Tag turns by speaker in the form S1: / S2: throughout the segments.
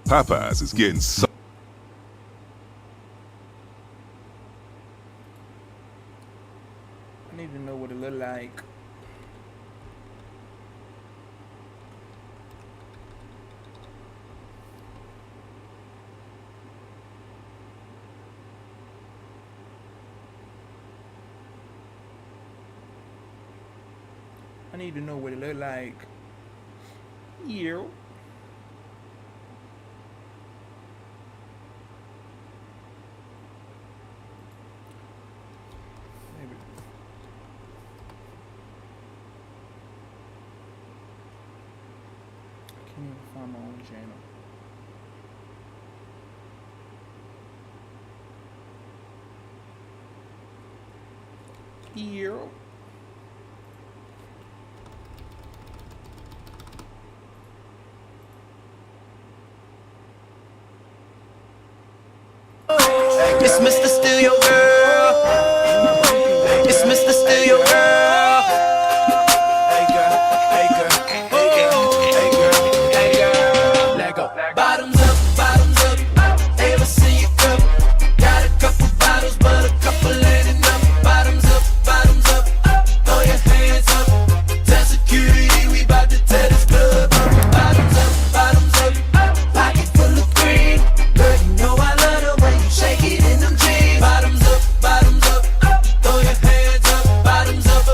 S1: Popeyes is getting so.
S2: I need to know what it look like. I need to know what it look like. Yeah. Maybe. I can't even find my own channel. Yeah.
S3: It's Mr. Steal Your Girl. It's Mr. Steal Your Girl. Hey girl, hey girl, hey girl, hey girl, hey girl. Let go. Bottoms up. Ever see you cup? Got a couple bottles, but a couple ain't enough. Bottoms up. Throw your hands up. Tell security we bout to tear this club up. Bottoms up. Pocket full of green. Girl, you know I love the way you shake it in them jeans. Bottoms up. Throw your hands up. Bottoms up.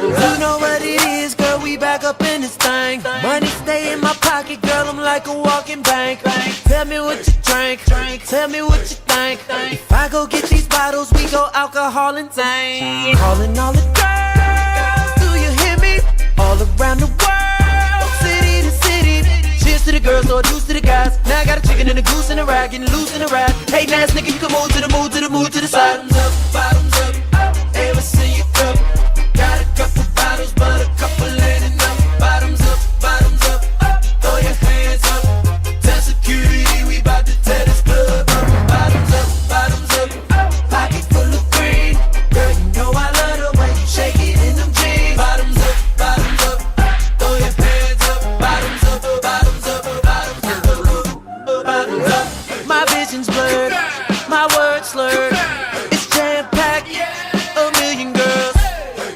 S3: You know what it is, girl, we back up in this thing. Money stay in my pocket, girl, I'm like a walking bank. Tell me what you drink, tell me what you think. If I go get these bottles, we go alcohol and tank. Calling all the girls, do you hear me? All around the world, city to city. Cheers to the girls, or deuce to the guys. Now I got a chicken and a goose and a rag, getting loose in the ride. Hey, ass nigga, you can move to the side. Bottoms up. Ever see you cup? Got a couple bottles, but a couple ain't enough. Bottoms up. Throw your hands up. Tell security we bout to tear this club up. Bottoms up. Pocket full of green. Girl, you know I love the way you shake it in them jeans. Bottoms up. Throw your hands up. Bottoms up. My vision's blurred, my words slurred. It's jam-packed, a million girls,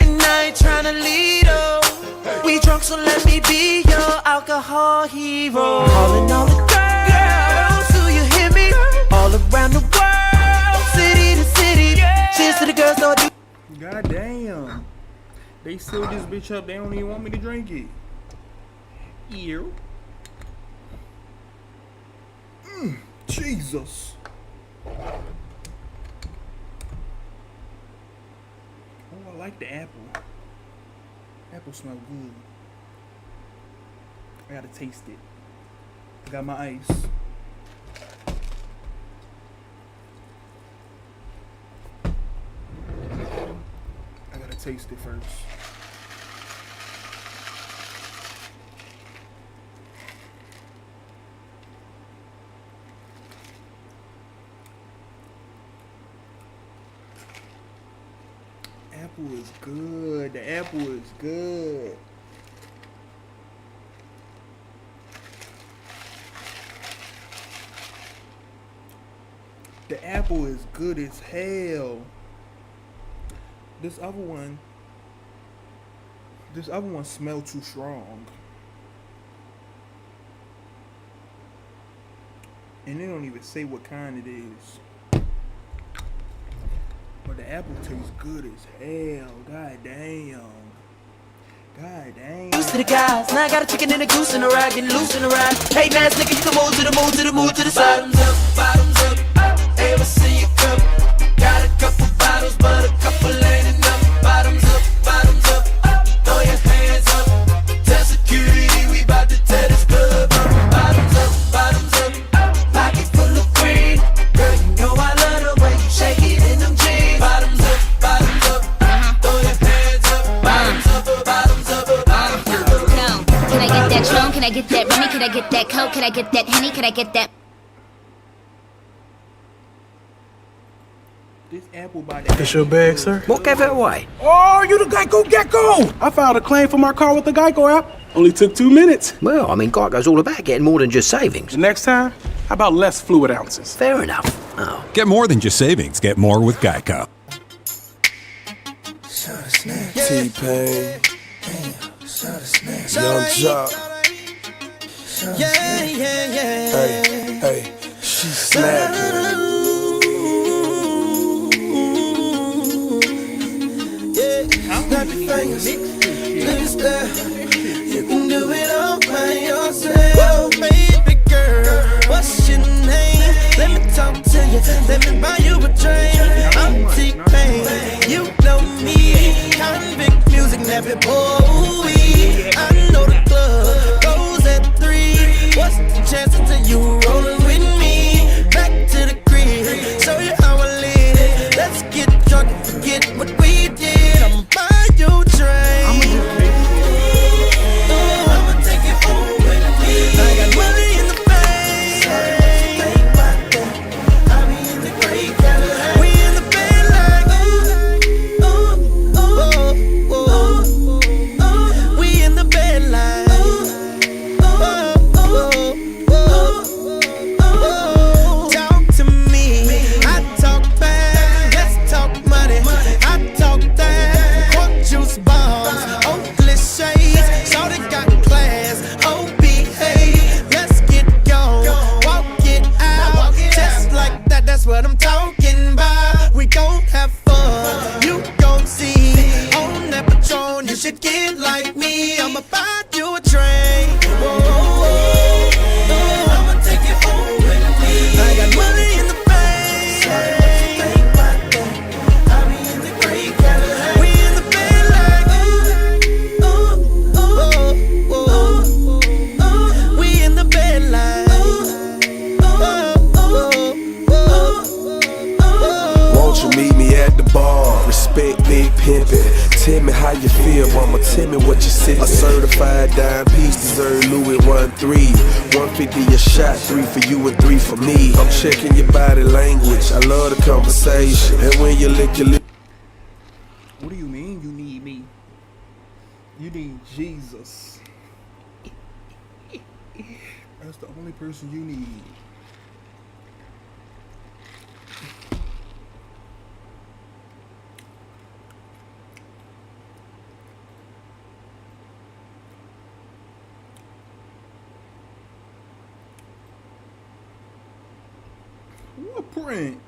S3: and I ain't tryna lead them. We drunk, so let me be your alcohol hero. Calling all the girls, do you hear me? All around the world, city to city. Cheers to the girls, no do.
S2: God damn. They sealed this bitch up. They don't even want me to drink it. Ew. Jesus. Oh, I like the apple. Apple smell good. I gotta taste it. I got my ice. I gotta taste it first. Apple is good. The apple is good. The apple is good as hell. This other one smells too strong. And they don't even say what kind it is. But the apple tastes good as hell. God damn. God damn.
S3: Used to the guys, now I got a chicken and a goose and a rag, getting loose in the ride. Hey, ass nigga, you can move to the side. Bottoms up. Ever see you cup? Got a couple bottles, but a couple ain't enough. Bottoms up. Throw your hands up. Tell security we bout to tear this club up. Bottoms up. Pocket full of green. Girl, you know I love the way you shake it in them jeans. Bottoms up. Throw your hands up. Bottoms up.
S4: Can I get that Patron? Can I get that Remy? Can I get that Coke? Can I get that Henny? Can I get that?
S2: This apple by the
S5: It's your bag, sir?
S6: What gave it away?
S5: Oh, you the Geico Gecko! I filed a claim for my car with the Geico app.
S1: Only took 2 minutes.
S5: Well, I mean, Geico's all about getting more than just savings.
S1: The next time, how about less fluid ounces?
S5: Fair enough. Oh.
S6: Get more than just savings. Get more with Geico.
S7: T-Pain, Young Jock.
S3: Yeah, yeah, yeah.
S7: Hey, she snapping.
S3: Snap your fingers, please stare. You can do it all by yourself. Baby girl, what's your name? Let me talk to you, let me buy you a drink. I'm T-Pain, you know me. Convict music, never boy. I know the club goes at 3. What's the chances of you rolling with me? Back to the crib, show you how I live it. Let's get drunk and forget what we did. I'm buy you a drink. I'ma take you home with me. I got money in the bank. I be in the great Cadillac. We in the bed like we in the bed like talk to me. I talk back. Let's talk money. I talk that. Quote juice bombs. Oakley shades. Shorty got class. Oh, behave. Let's get gone. Walk it out. Just like that. That's what I'm talking about. We gon' have fun. You gon' see. On that Patron, you should get like me. I'ma buy you a drink. I'ma take you home with me. I got money in the bank. I be in the great Cadillac. We in the bed like we in the bed like
S7: Won't you meet me at the bar? Respect big pimpin'. Tell me how you feel, mama. Tell me what you sippin'. A certified dime piece deserve Louis 1-3. 150 a shot, 3 for you and 3 for me. I'm checking your body language. I love the conversation. And when you lick your lip.
S2: What do you mean you need me? You need Jesus. That's the only person you need. What print?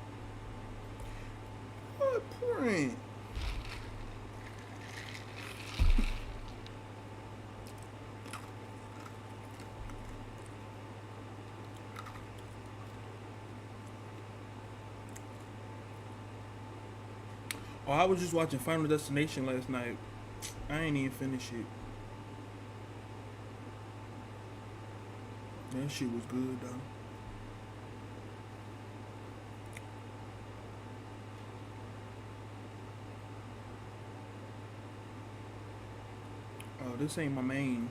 S2: What print? Oh, I was just watching Final Destination last night. I ain't even finished it. That shit was good though. Oh, this ain't my main.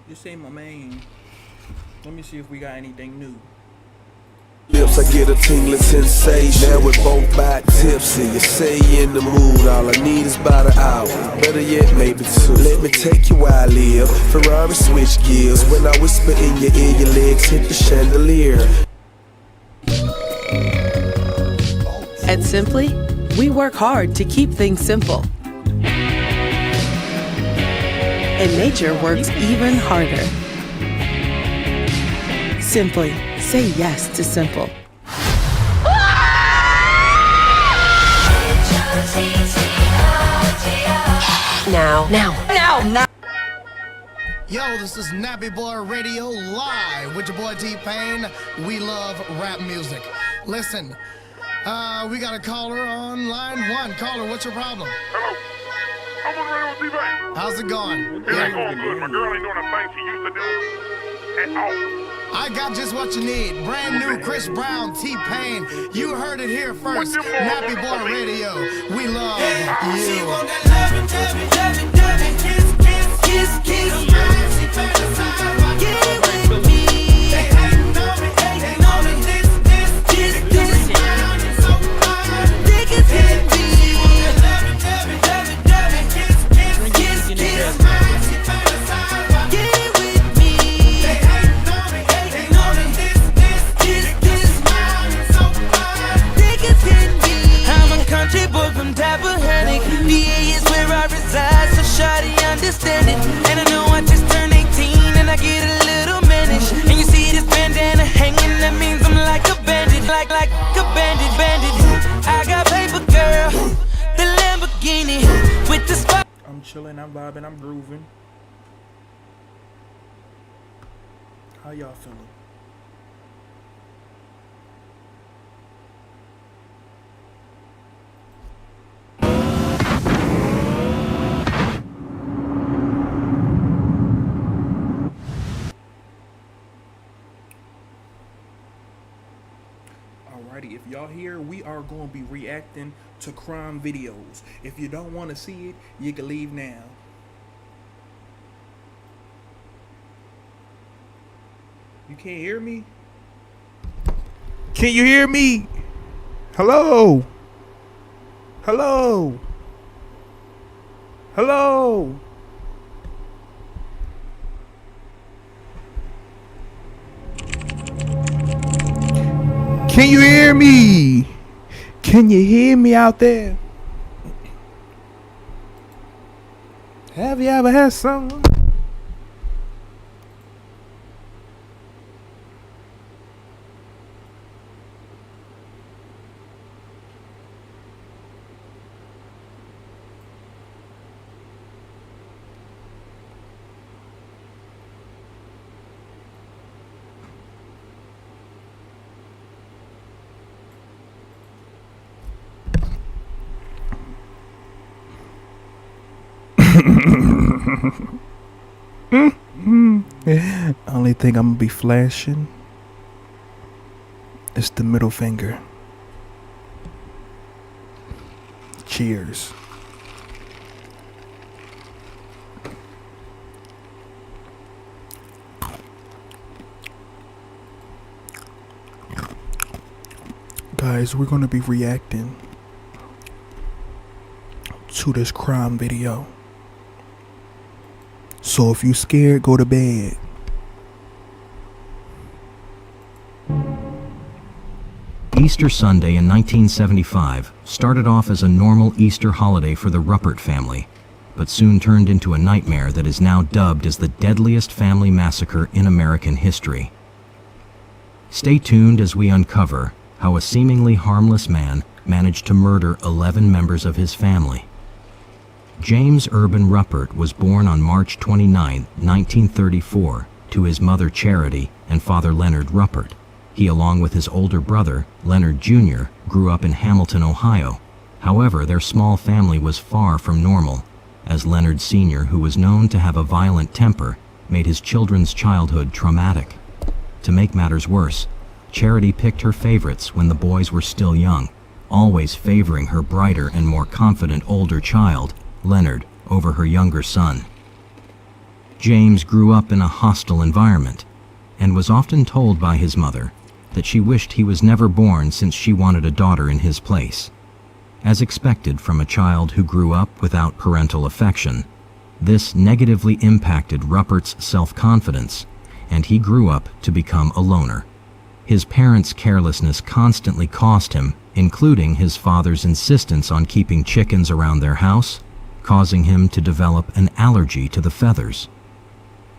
S2: This ain't my main. Let me see if we got anything new.
S7: Lips, I get a tingling sensation. Now we're both about tipsy. You say you in the mood. All I need is about an hour. Better yet, maybe 2. Let me take you where I live. Ferrari switch gears. When I whisper in your ear, your legs hit the chandelier.
S8: At Simply, we work hard to keep things simple. And nature works even harder. Simply, say yes to simple. Now.
S9: Yo, this is Nappy Boy Radio live with your boy T-Pain. We love rap music. Listen, we got a caller on line 1. Caller, what's your problem?
S10: Hello. I'm on the radio with T-Pain.
S9: How's it going?
S10: It ain't going good. My girl ain't doing the thing she used to do at all.
S9: I got just what you need. Brand new Chris Brown, T-Pain. You heard it here first. Nappy Boy Radio. We love you.
S3: She want that loving, kiss, She fantasize about get it with me. They hating on me, this, mine is so fine. Think it's hit me. She want that loving, kiss, She fantasize about get it with me. They hating on me, this, mine is so fine. Think it's hit me. I'm a country boy from Tappahannock. VA is where I reside, so shawty understand it. And I know I just turned 18 and I get a little mannish. And you see this bandana hanging, that means I'm like a bandit, like a bandit. I got paper, girl, the Lamborghini with the spot.
S2: I'm chilling, I'm vibing, I'm grooving. How y'all feeling? Alrighty, if y'all here, we are going to be reacting to crime videos. If you don't want to see it, you can leave now. You can't hear me? Can you hear me? Hello? Hello? Hello? Can you hear me? Can you hear me out there? Have you ever had someone? Only thing I'm gonna be flashing is the middle finger. Cheers. Guys, we're gonna be reacting to this crime video. So if you scared, go to bed.
S11: Easter Sunday in 1975 started off as a normal Easter holiday for the Ruppert family, but soon turned into a nightmare that is now dubbed as the deadliest family massacre in American history. Stay tuned as we uncover how a seemingly harmless man managed to murder 11 members of his family. James Urban Ruppert was born on March 29, 1934, to his mother Charity and father Leonard Ruppert. He, along with his older brother, Leonard Jr., grew up in Hamilton, Ohio. However, their small family was far from normal, as Leonard Sr., who was known to have a violent temper, made his children's childhood traumatic. To make matters worse, Charity picked her favorites when the boys were still young, always favoring her brighter and more confident older child, Leonard, over her younger son. James grew up in a hostile environment and was often told by his mother that she wished he was never born since she wanted a daughter in his place. As expected from a child who grew up without parental affection, this negatively impacted Ruppert's self-confidence, and he grew up to become a loner. His parents' carelessness constantly cost him, including his father's insistence on keeping chickens around their house, causing him to develop an allergy to the feathers.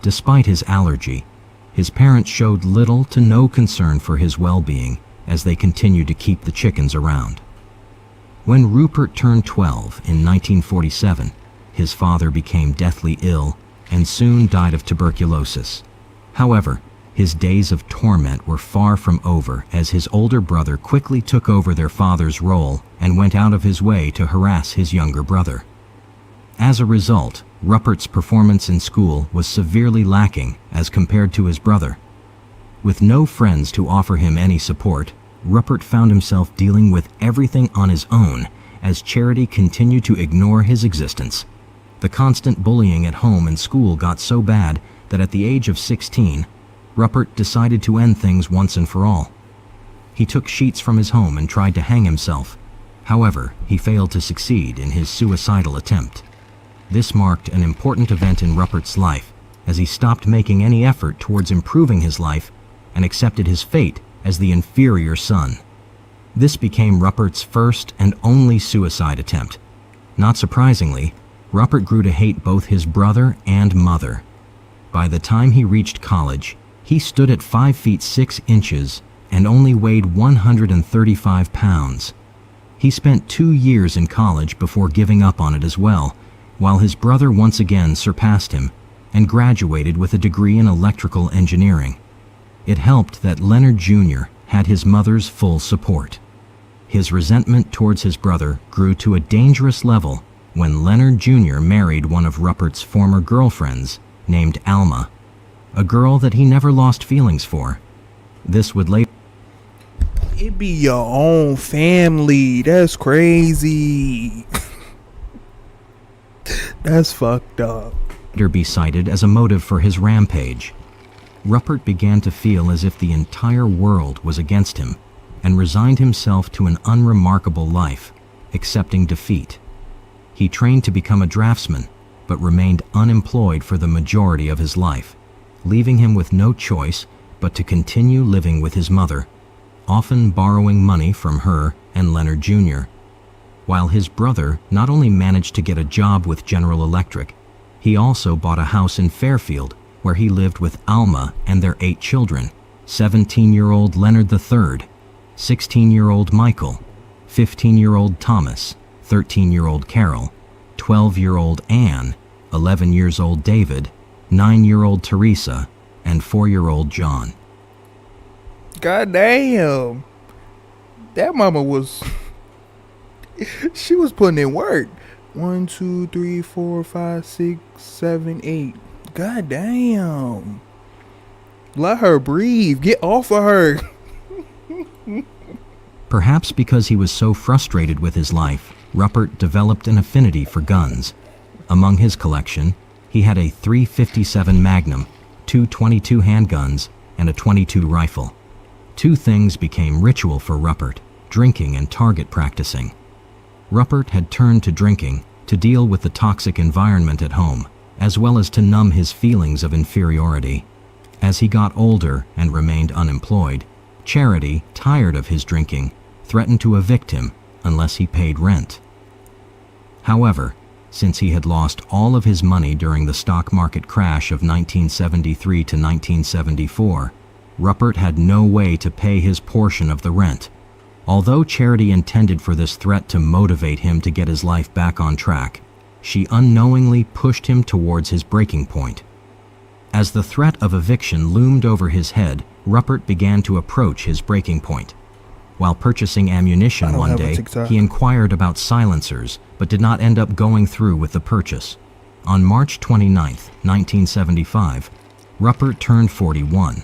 S11: Despite his allergy, his parents showed little to no concern for his well-being as they continued to keep the chickens around. When Rupert turned 12 in 1947, his father became deathly ill and soon died of tuberculosis. However, his days of torment were far from over as his older brother quickly took over their father's role and went out of his way to harass his younger brother. As a result, Ruppert's performance in school was severely lacking as compared to his brother. With no friends to offer him any support, Rupert found himself dealing with everything on his own as Charity continued to ignore his existence. The constant bullying at home and school got so bad that at the age of 16, Rupert decided to end things once and for all. He took sheets from his home and tried to hang himself. However, he failed to succeed in his suicidal attempt. This marked an important event in Rupert's life, as he stopped making any effort towards improving his life and accepted his fate as the inferior son. This became Rupert's first and only suicide attempt. Not surprisingly, Rupert grew to hate both his brother and mother. By the time he reached college, he stood at 5 feet 6 inches and only weighed 135 pounds. He spent 2 years in college before giving up on it as well, while his brother once again surpassed him and graduated with a degree in electrical engineering. It helped that Leonard Jr. had his mother's full support. His resentment towards his brother grew to a dangerous level when Leonard Jr. married one of Rupert's former girlfriends named Alma, a girl that he never lost feelings for. This would later
S2: It be your own family. That's crazy. That's fucked up.
S11: be cited as a motive for his rampage. Rupert began to feel as if the entire world was against him and resigned himself to an unremarkable life, accepting defeat. He trained to become a draftsman, but remained unemployed for the majority of his life, leaving him with no choice but to continue living with his mother, often borrowing money from her and Leonard Jr. While his brother not only managed to get a job with General Electric, he also bought a house in Fairfield where he lived with Alma and their 8 children, 17-year-old Leonard III, 16-year-old Michael, 15-year-old Thomas, 13-year-old Carol, 12-year-old Anne, 11 years old David, 9-year-old Teresa, and 4-year-old John.
S2: God damn. That mama was... she was putting in work. 1, 2, 3, 4, 5, 6, 7, 8. God damn. Let her breathe. Get off of her.
S11: Perhaps because he was so frustrated with his life, Rupert developed an affinity for guns. Among his collection, he had a .357 Magnum, 2 .22 handguns, and a .22 rifle. 2 things became ritual for Rupert: drinking and target practicing. Rupert had turned to drinking to deal with the toxic environment at home, as well as to numb his feelings of inferiority. As he got older and remained unemployed, Charity, tired of his drinking, threatened to evict him unless he paid rent. However, since he had lost all of his money during the stock market crash of 1973 to 1974, Rupert had no way to pay his portion of the rent. Although Charity intended for this threat to motivate him to get his life back on track, she unknowingly pushed him towards his breaking point. As the threat of eviction loomed over his head, Rupert began to approach his breaking point. While purchasing ammunition one day, he inquired about silencers, but did not end up going through with the purchase. On March 29, 1975, Rupert turned 41.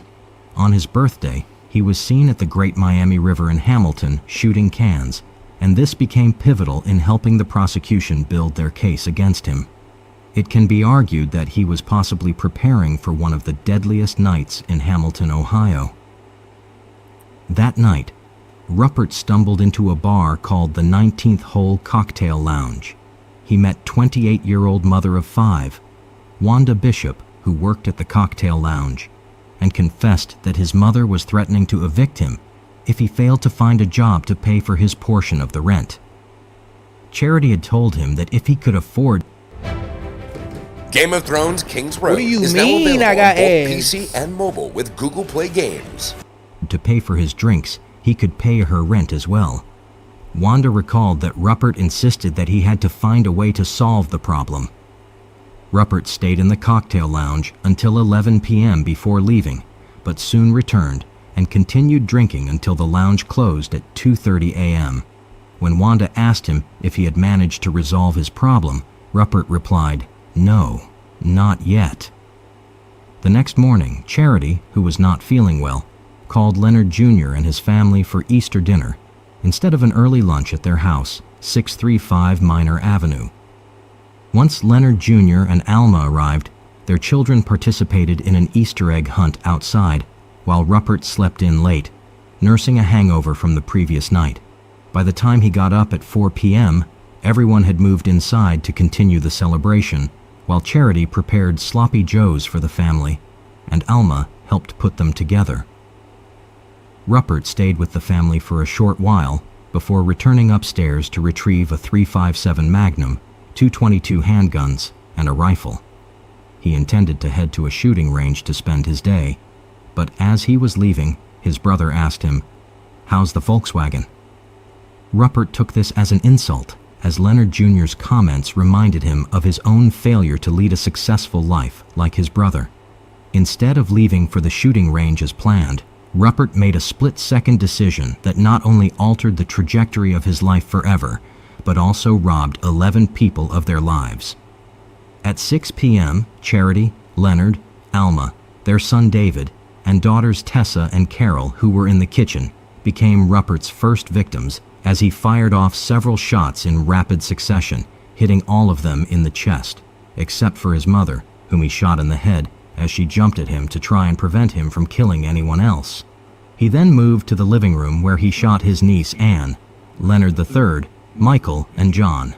S11: On his birthday, he was seen at the Great Miami River in Hamilton shooting cans, and this became pivotal in helping the prosecution build their case against him. It can be argued that he was possibly preparing for one of the deadliest nights in Hamilton, Ohio. That night, Rupert stumbled into a bar called the 19th Hole Cocktail Lounge. He met 28-year-old mother of 5, Wanda Bishop, who worked at the cocktail lounge, and confessed that his mother was threatening to evict him if he failed to find a job to pay for his portion of the rent. Charity had told him that if he could afford
S12: Game of Thrones King's Road
S2: What do you
S12: is now
S2: mean
S12: available
S2: I got
S12: on both
S2: ads?
S12: PC and mobile with Google Play Games.
S11: to pay for his drinks, he could pay her rent as well. Wanda recalled that Rupert insisted that he had to find a way to solve the problem. Rupert stayed in the cocktail lounge until 11 p.m. before leaving, but soon returned and continued drinking until the lounge closed at 2:30 a.m. When Wanda asked him if he had managed to resolve his problem, Rupert replied, "No, not yet." The next morning, Charity, who was not feeling well, called Leonard Jr. and his family for Easter dinner instead of an early lunch at their house, 635 Minor Avenue. Once Leonard Jr. and Alma arrived, their children participated in an Easter egg hunt outside while Rupert slept in late, nursing a hangover from the previous night. By the time he got up at 4 p.m., everyone had moved inside to continue the celebration, while Charity prepared sloppy joes for the family, and Alma helped put them together. Rupert stayed with the family for a short while before returning upstairs to retrieve a .357 Magnum, 222 handguns, and a rifle. He intended to head to a shooting range to spend his day, but as he was leaving, his brother asked him, "How's the Volkswagen?" Rupert took this as an insult, as Leonard Jr.'s comments reminded him of his own failure to lead a successful life like his brother. Instead of leaving for the shooting range as planned, Rupert made a split-second decision that not only altered the trajectory of his life forever, but also robbed 11 people of their lives. At 6 p.m., Charity, Leonard, Alma, their son David, and daughters Tessa and Carol, who were in the kitchen, became Rupert's first victims as he fired off several shots in rapid succession, hitting all of them in the chest, except for his mother, whom he shot in the head as she jumped at him to try and prevent him from killing anyone else. He then moved to the living room where he shot his niece Anne, Leonard III, Michael, and John.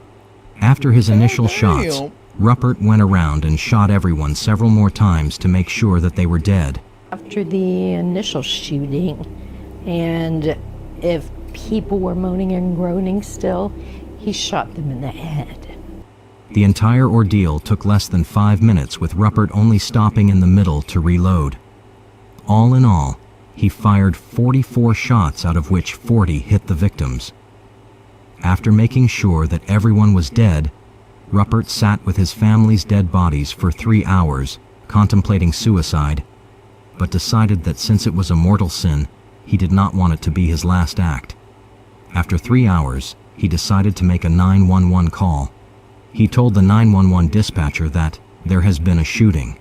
S11: After his initial shots, Rupert went around and shot everyone several more times to make sure that they were dead.
S13: After the initial shooting, and if people were moaning and groaning still, he shot them in the head.
S11: The entire ordeal took less than 5 minutes, with Rupert only stopping in the middle to reload. All in all, he fired 44 shots, out of which 40 hit the victims. After making sure that everyone was dead, Rupert sat with his family's dead bodies for 3 hours, contemplating suicide, but decided that since it was a mortal sin, he did not want it to be his last act. After 3 hours, he decided to make a 911 call. He told the 911 dispatcher that there has been a shooting.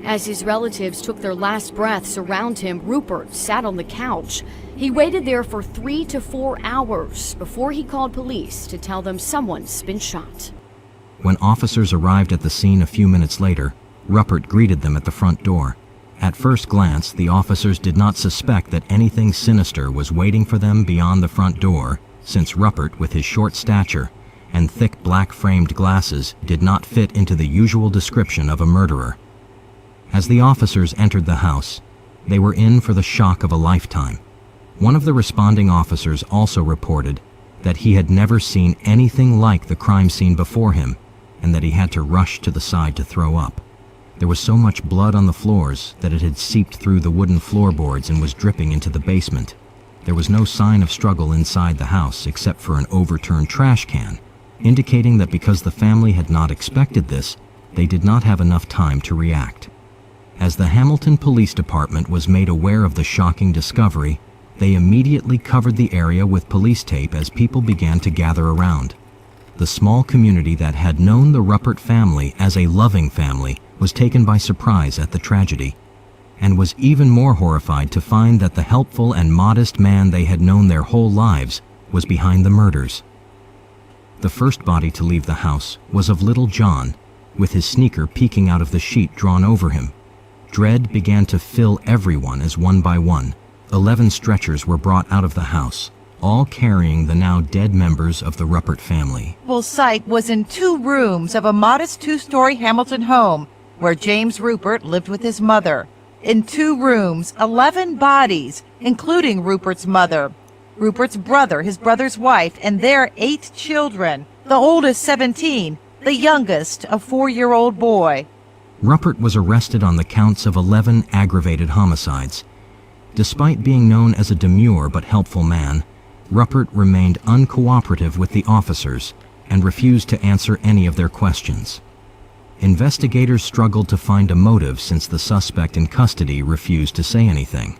S14: As his relatives took their last breaths around him, Rupert sat on the couch. He waited there for 3 to 4 hours before he called police to tell them someone's been shot.
S11: When officers arrived at the scene a few minutes later, Rupert greeted them at the front door. At first glance, the officers did not suspect that anything sinister was waiting for them beyond the front door, since Rupert, with his short stature and thick black-framed glasses, did not fit into the usual description of a murderer. As the officers entered the house, they were in for the shock of a lifetime. One of the responding officers also reported that he had never seen anything like the crime scene before him, and that he had to rush to the side to throw up. There was so much blood on the floors that it had seeped through the wooden floorboards and was dripping into the basement. There was no sign of struggle inside the house except for an overturned trash can, indicating that because the family had not expected this, they did not have enough time to react. As the Hamilton Police Department was made aware of the shocking discovery, they immediately covered the area with police tape as people began to gather around. The small community that had known the Rupert family as a loving family was taken by surprise at the tragedy, and was even more horrified to find that the helpful and modest man they had known their whole lives was behind the murders. The first body to leave the house was of little John, with his sneaker peeking out of the sheet drawn over him. Dread began to fill everyone as one by one, 11 stretchers were brought out of the house, all carrying the now dead members of the Rupert family.
S15: The site was in 2 rooms of a modest 2-story Hamilton home where James Rupert lived with his mother. In 2 rooms, 11 bodies, including Rupert's mother, Rupert's brother, his brother's wife, and their 8 children, the oldest 17, the youngest a 4-year-old boy.
S11: Rupert was arrested on the counts of 11 aggravated homicides. Despite being known as a demure but helpful man, Rupert remained uncooperative with the officers and refused to answer any of their questions. Investigators struggled to find a motive since the suspect in custody refused to say anything.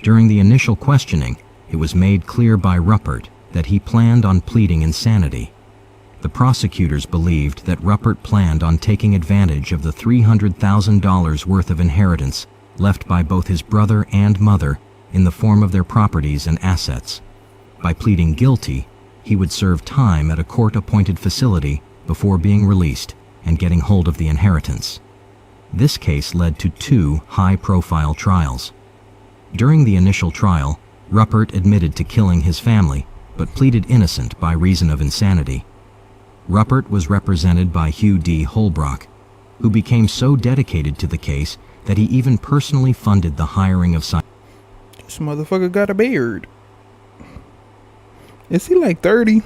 S11: During the initial questioning, it was made clear by Rupert that he planned on pleading insanity. The prosecutors believed that Rupert planned on taking advantage of the $300,000 worth of inheritance left by both his brother and mother in the form of their properties and assets. By pleading guilty, he would serve time at a court-appointed facility before being released and getting hold of the inheritance. This case led to 2 high-profile trials. During the initial trial, Ruppert admitted to killing his family, but pleaded innocent by reason of insanity. Ruppert was represented by Hugh D. Holbrook, who became so dedicated to the case that he even personally funded the hiring of
S2: This motherfucker got a beard. Is he like 30?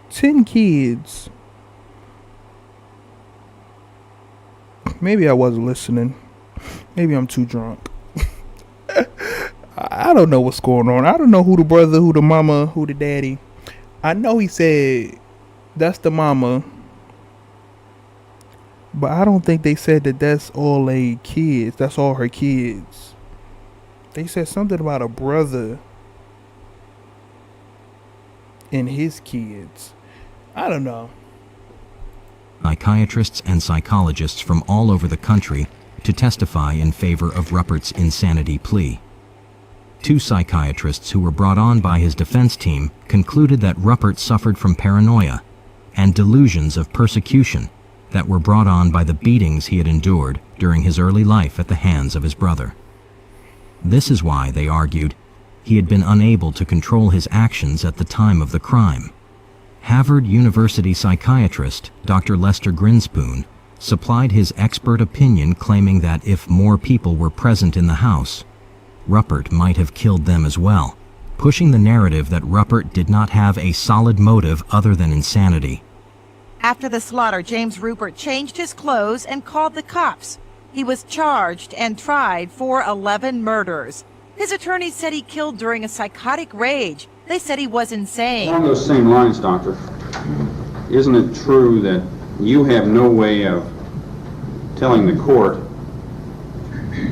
S2: 10 kids. Maybe I wasn't listening. Maybe I'm too drunk. I don't know what's going on. I don't know who the brother, who the mama, who the daddy. I know he said that's the mama, but I don't think they said that that's all they kids. That's all her kids. They said something about a brother and his kids. I don't know.
S11: Psychiatrists and psychologists from all over the country to testify in favor of Ruppert's insanity plea. 2 psychiatrists who were brought on by his defense team concluded that Ruppert suffered from paranoia and delusions of persecution that were brought on by the beatings he had endured during his early life at the hands of his brother. This is why, they argued, he had been unable to control his actions at the time of the crime. Harvard University psychiatrist Dr. Lester Grinspoon supplied his expert opinion, claiming that if more people were present in the house, Ruppert might have killed them as well, pushing the narrative that Ruppert did not have a solid motive other than insanity.
S15: After the slaughter, James Ruppert changed his clothes and called the cops. He was charged and tried for 11 murders. His attorneys said he killed during a psychotic rage. They said he was insane.
S16: Along those same lines, Doctor, isn't it true that you have no way of telling the court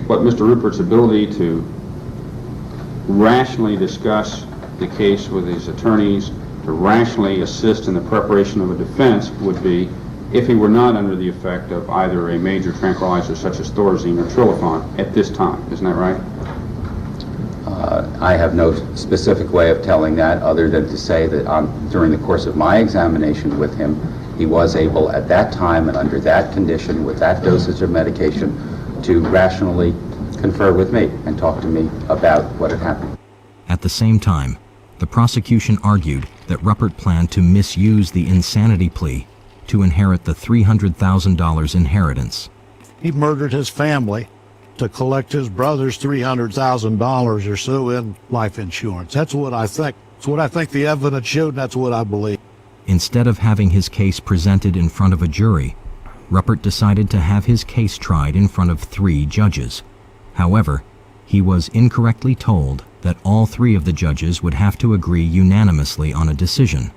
S16: what Mr. Ruppert's ability to rationally discuss the case with his attorneys, to rationally assist in the preparation of a defense would be if he were not under the effect of either a major tranquilizer such as Thorazine or Trilofan at this time? Isn't that right?
S17: I have no specific way of telling that other than to say that during the course of my examination with him, he was able at that time and under that condition with that dosage of medication to rationally confer with me and talk to me about what had happened.
S11: At the same time, the prosecution argued that Ruppert planned to misuse the insanity plea to inherit the $300,000 inheritance.
S18: He murdered his family to collect his brother's $300,000 or so in life insurance. That's what I think. That's what I think the evidence showed, and that's what I believe.
S11: Instead of having his case presented in front of a jury, Ruppert decided to have his case tried in front of 3 judges. However, he was incorrectly told that all 3 of the judges would have to agree unanimously on a decision.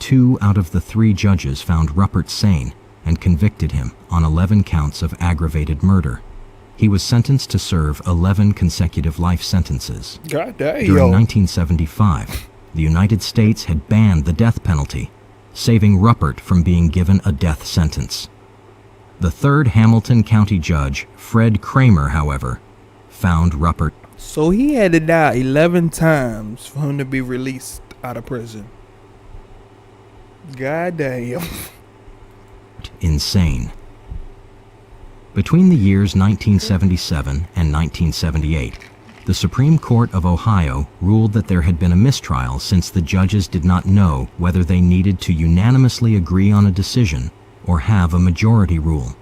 S11: 2 out of the 3 judges found Ruppert sane and convicted him on 11 counts of aggravated murder. He was sentenced to serve 11 consecutive life sentences.
S2: God damn.
S11: During 1975, the United States had banned the death penalty, saving Ruppert from being given a death sentence. The 3rd Hamilton County judge, Fred Kramer, however, found Ruppert
S2: So he had to die 11 times for him to be released out of prison. God damn.
S11: insane. Between the years 1977 and 1978, the Supreme Court of Ohio ruled that there had been a mistrial since the judges did not know whether they needed to unanimously agree on a decision or have a majority rule.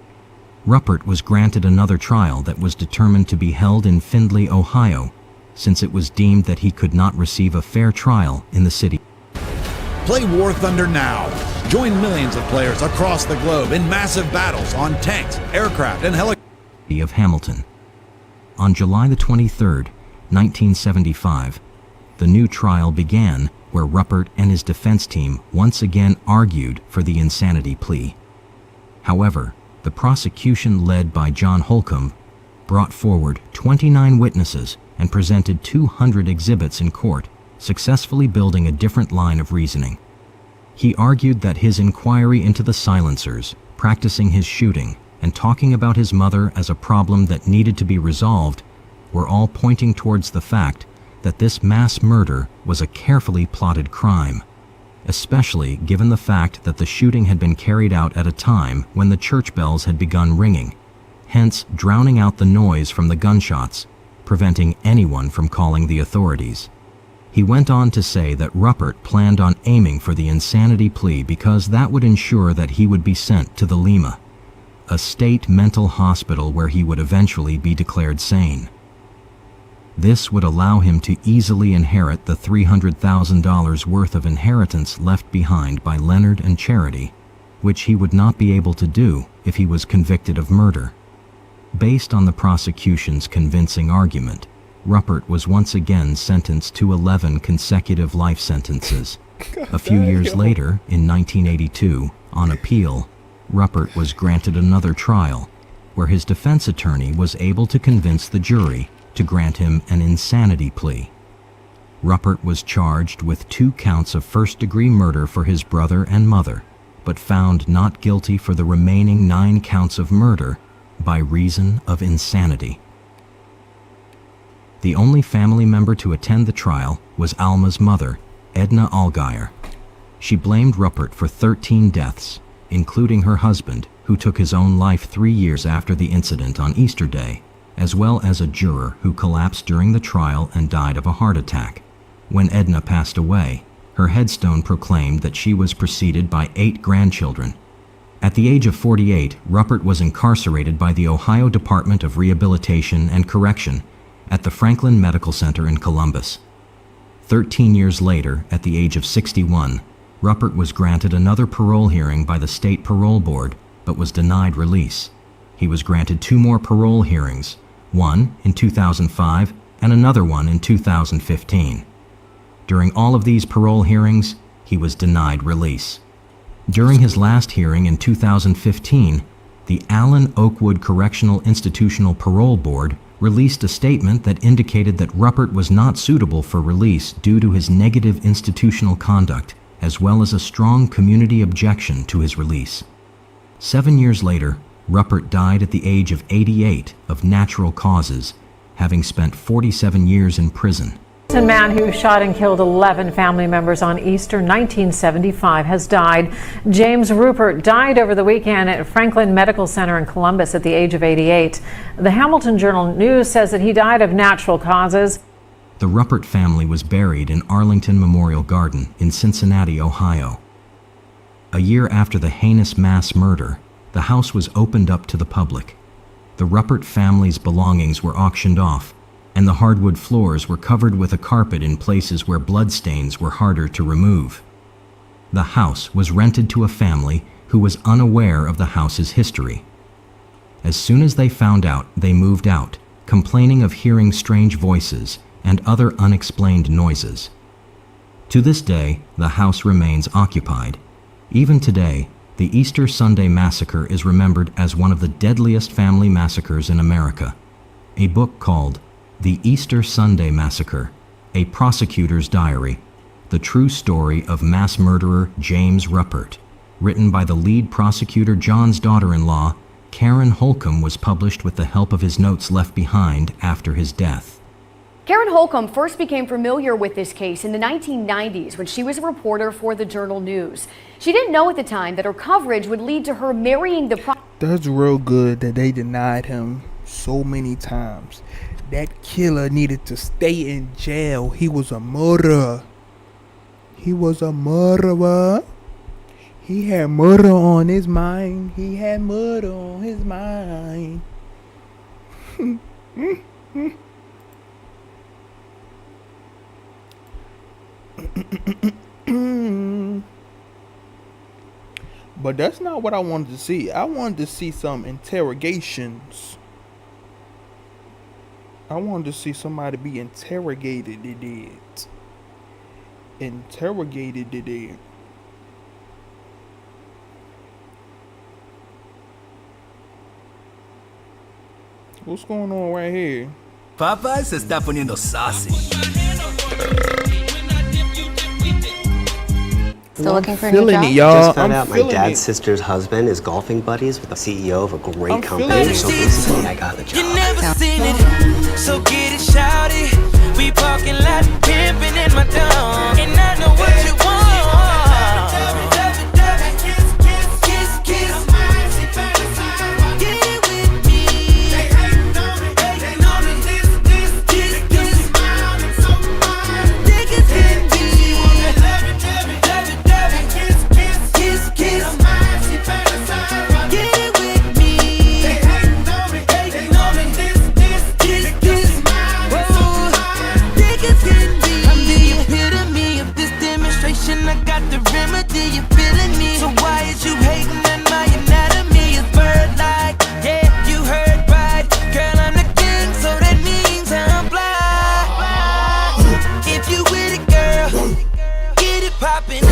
S11: Ruppert was granted another trial that was determined to be held in Findlay, Ohio, since it was deemed that he could not receive a fair trial in the city.
S19: Play War Thunder now. Join millions of players across the globe in massive battles on tanks, aircraft, and helicopters
S11: of Hamilton. On July the 23rd, 1975, the new trial began where Ruppert and his defense team once again argued for the insanity plea. However, the prosecution led by John Holcomb brought forward 29 witnesses and presented 200 exhibits in court, successfully building a different line of reasoning. He argued that his inquiry into the silencers, practicing his shooting, and talking about his mother as a problem that needed to be resolved were all pointing towards the fact that this mass murder was a carefully plotted crime, especially given the fact that the shooting had been carried out at a time when the church bells had begun ringing, hence drowning out the noise from the gunshots, preventing anyone from calling the authorities. He went on to say that Ruppert planned on aiming for the insanity plea because that would ensure that he would be sent to the Lima, a state mental hospital where he would eventually be declared sane. This would allow him to easily inherit the $300,000 worth of inheritance left behind by Leonard and Charity, which he would not be able to do if he was convicted of murder. Based on the prosecution's convincing argument, Ruppert was once again sentenced to 11 consecutive life sentences. A few years later, in 1982, on appeal, Ruppert was granted another trial, where his defense attorney was able to convince the jury to grant him an insanity plea. Ruppert was charged with 2 counts of first-degree murder for his brother and mother, but found not guilty for the remaining 9 counts of murder by reason of insanity. The only family member to attend the trial was Alma's mother, Edna Allgaier. She blamed Ruppert for 13 deaths, including her husband, who took his own life 3 years after the incident on Easter Day, as well as a juror who collapsed during the trial and died of a heart attack. When Edna passed away, her headstone proclaimed that she was preceded by 8 grandchildren. At the age of 48, Ruppert was incarcerated by the Ohio Department of Rehabilitation and Correction at the Franklin Medical Center in Columbus. 13 years later, at the age of 61, Ruppert was granted another parole hearing by the State Parole Board, but was denied release. He was granted 2 more parole hearings, one in 2005 and another one in 2015. During all of these parole hearings, he was denied release. During his last hearing in 2015, the Allen Oakwood Correctional Institutional Parole Board released a statement that indicated that Ruppert was not suitable for release due to his negative institutional conduct, as well as a strong community objection to his release. 7 years later, Ruppert died at the age of 88 of natural causes, having spent 47 years in prison.
S20: A man who shot and killed 11 family members on Easter 1975 has died. James Ruppert died over the weekend at Franklin Medical Center in Columbus at the age of 88. The Hamilton Journal-News says that he died of natural causes.
S11: The Ruppert family was buried in Arlington Memorial Garden in Cincinnati, Ohio. A year after the heinous mass murder, the house was opened up to the public. The Ruppert family's belongings were auctioned off, and the hardwood floors were covered with a carpet in places where bloodstains were harder to remove. The house was rented to a family who was unaware of the house's history. As soon as they found out, they moved out, complaining of hearing strange voices and other unexplained noises. To this day, the house remains occupied. Even today, the Easter Sunday Massacre is remembered as one of the deadliest family massacres in America. A book called The Easter Sunday Massacre, A Prosecutor's Diary, The True Story of Mass Murderer James Ruppert, written by the lead prosecutor John's daughter-in-law, Karen Holcomb, was published with the help of his notes left behind after his death.
S14: Karen Holcomb first became familiar with this case in the 1990s when she was a reporter for the Journal-News. She didn't know at the time that her coverage would lead to her marrying the
S2: That's real good that they denied him so many times. That killer needed to stay in jail. He was a murderer. He was a murderer. He had murder on his mind. He had murder on his mind. But that's not what I wanted to see. I wanted to see some interrogations. I wanted to see somebody be interrogated. They did. Interrogated. They did. What's going on right here?
S21: Popeye se está poniendo saucy.
S2: Still looking for a new job? Y'all.
S21: Just found out my
S2: feeling
S21: dad's
S2: it.
S21: sister's husband is golfing buddies with the CEO of a great
S2: I'm
S21: company.
S2: feeling it.
S21: So basically, I got the job.
S3: You never seen it, so get it shouted. We parking lot pimping in my dome, and I know what you want. I got the remedy, you feeling me? So why is you hating that my anatomy is bird-like? Yeah, you heard right, girl, I'm the king, so that means I'm blind. If you with it, girl, get it poppin'.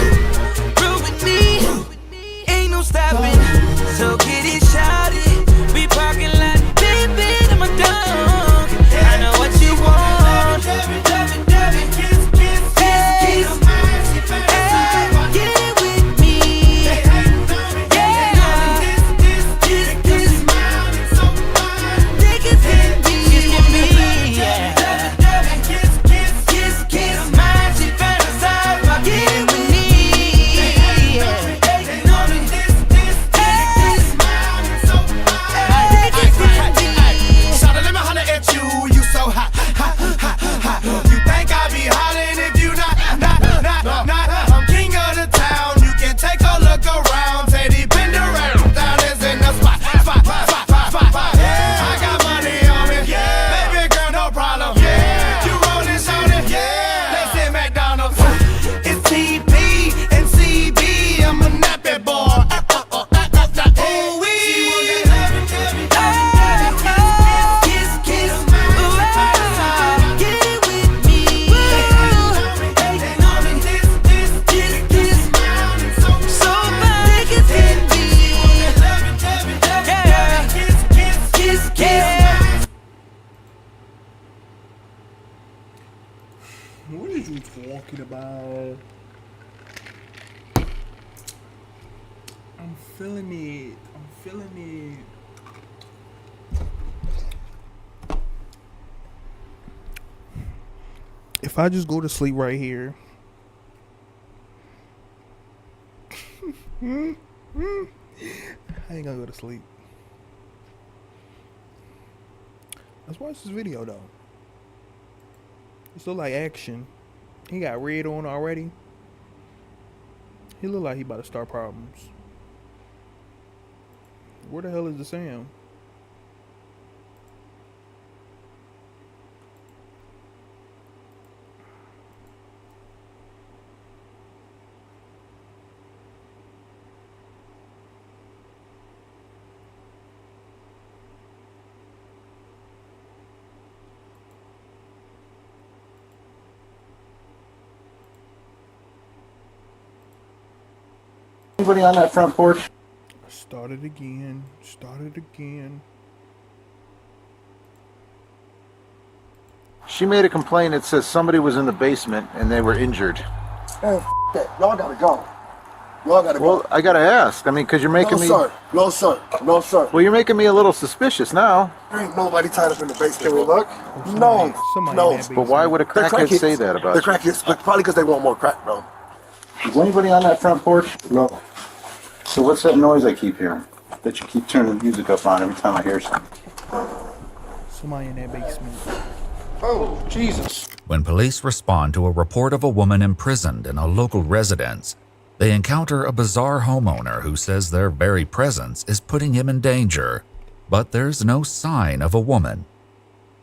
S3: Prove with me, ain't no stopping. So get it shouted, we parking lot, baby, in my dome. I know what you want.
S2: What is you talking about? I'm feeling it. I'm feeling it. If I just go to sleep right here. I ain't gonna go to sleep. Let's watch this video though. This look like action. He got red on already. He look like he about to start problems. Where the hell is the Sam?
S22: Anybody on that front porch?
S2: Started again. Started again.
S22: She made a complaint that says somebody was in the basement and they were injured.
S23: Man, that. Y'all gotta go. Y'all gotta go.
S22: Well, I gotta ask. I mean, because you're making me...
S23: No, sir. No, sir. No, sir.
S22: Well, you're making me a little suspicious now.
S23: There ain't nobody tied up in the basement. Can we look? No. No.
S22: But why would a crackhead say that about
S23: the
S22: you?
S23: crackheads, probably because they want more crack, bro.
S22: Is anybody on that front porch?
S23: No.
S22: So what's that noise I keep hearing? That you keep turning the music up on every time I hear something?
S2: Somebody in that basement.
S23: Oh, Jesus.
S24: When police respond to a report of a woman imprisoned in a local residence, they encounter a bizarre homeowner who says their very presence is putting him in danger, but there's no sign of a woman.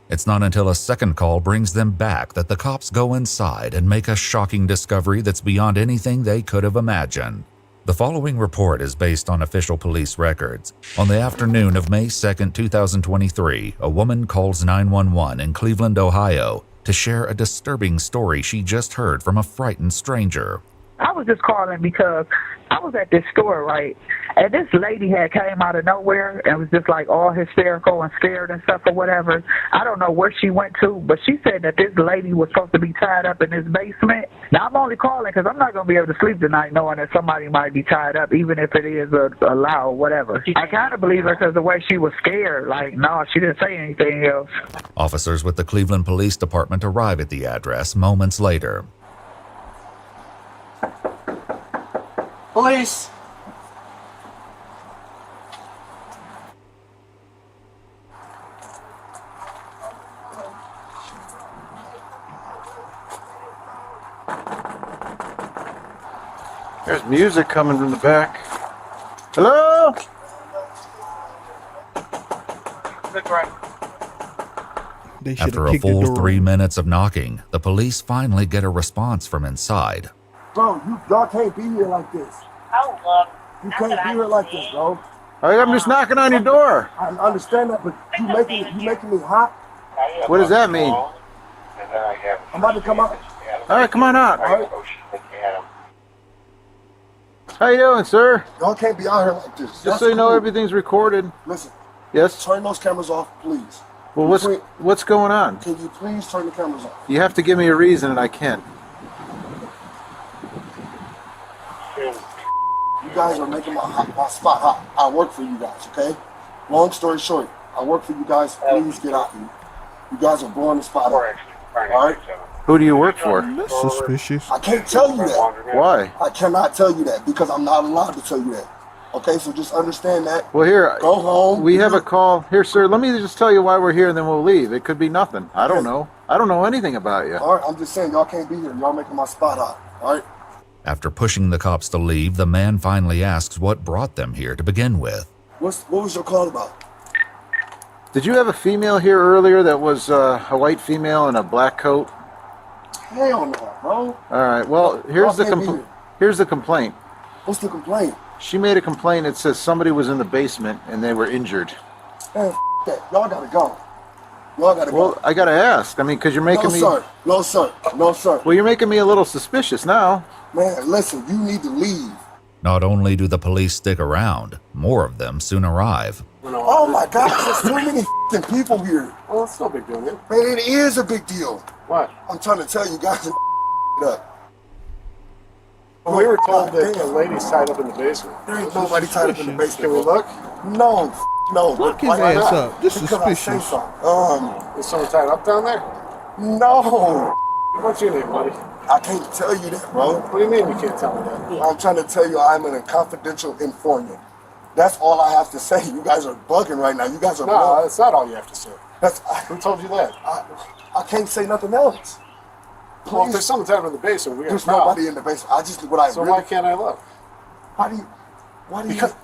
S24: It's not until a second call brings them back that the cops go inside and make a shocking discovery that's beyond anything they could have imagined. The following report is based on official police records. On the afternoon of May 2, 2023, a woman calls 911 in Cleveland, Ohio, to share a disturbing story she just heard from a frightened stranger.
S1: I was just calling because I was at this store, right? And this lady had came out of nowhere and was just like all hysterical and scared and stuff or whatever. I don't know where she went to, but she said that this lady was supposed to be tied up in this basement. Now, I'm only calling because I'm not going to be able to sleep tonight knowing that somebody might be tied up, even if it is a lie or whatever. I kind of believe her because the way she was scared. Like, no, she didn't say anything else.
S24: Officers with the Cleveland Police Department arrive at the address moments later.
S23: Police!
S22: There's music coming from the back. Hello?
S24: After a full 3 minutes of knocking, the police finally get a response from inside.
S23: Bro, y'all can't be here like this. You can't be here like this, bro.
S22: I'm just knocking on your door.
S23: I understand that, but you making me hot.
S22: What does that mean?
S23: I'm about to come out.
S22: All right, come on out.
S23: All right.
S22: How you doing, sir?
S23: Y'all can't be out here like this.
S22: Just so you know, everything's recorded.
S23: Listen.
S22: Yes?
S23: Turn those cameras off, please.
S22: Well, what's going on?
S23: Can you please turn the cameras off?
S22: You have to give me a reason, and I can.
S23: You guys are making my spot hot. I work for you guys, okay? Long story short, I work for you guys. Please get out here. You guys are blowing the spot out. All right?
S22: Who do you work for?
S2: That's suspicious.
S23: I can't tell you that.
S22: Why?
S23: I cannot tell you that because I'm not allowed to tell you that. Okay, so just understand that.
S22: Well, here,
S23: go home.
S22: We have a call. Here, sir, let me just tell you why we're here, and then we'll leave. It could be nothing. I don't know. I don't know anything about you.
S23: All right, I'm just saying, y'all can't be here. Y'all making my spot hot. All right?
S24: After pushing the cops to leave, the man finally asks what brought them here to begin with.
S23: What was your call about?
S22: Did you have a female here earlier that was a white female in a black coat?
S23: Hell no, bro.
S22: All right. Well, here's the complaint.
S23: What's the complaint?
S22: She made a complaint. It says somebody was in the basement and they were injured.
S23: Man, that. Y'all gotta go. Y'all gotta go.
S22: Well, I gotta ask. I mean, because you're making me.
S23: No, sir. No, sir.
S22: Well, you're making me a little suspicious now.
S23: Man, listen. You need to leave.
S24: Not only do the police stick around, more of them soon arrive.
S23: Oh my God, there's too many people here. Well, it's no big deal, man. Man, it is a big deal. What? I'm trying to tell you guys up.
S4: Well, we were told that the lady's tied up in the basement.
S23: There ain't nobody tied up in the basement.
S4: Can we look?
S23: No.
S2: Look his ass up. This is suspicious.
S4: Is someone tied up down there?
S23: No.
S4: What's your name, buddy?
S23: I can't tell you that, bro.
S4: What do you mean you can't tell me that?
S23: I'm trying to tell you I'm a confidential informant. That's all I have to say. You guys are bugging right now. You guys are
S4: No, that's not all you have to say. Who told you that?
S23: I can't say nothing else. Please.
S4: Well, if there's someone tied up in the basement, we got
S23: There's
S4: a problem.
S23: nobody in the basement. I just
S4: So why can't I look?
S23: Why do you?
S4: Because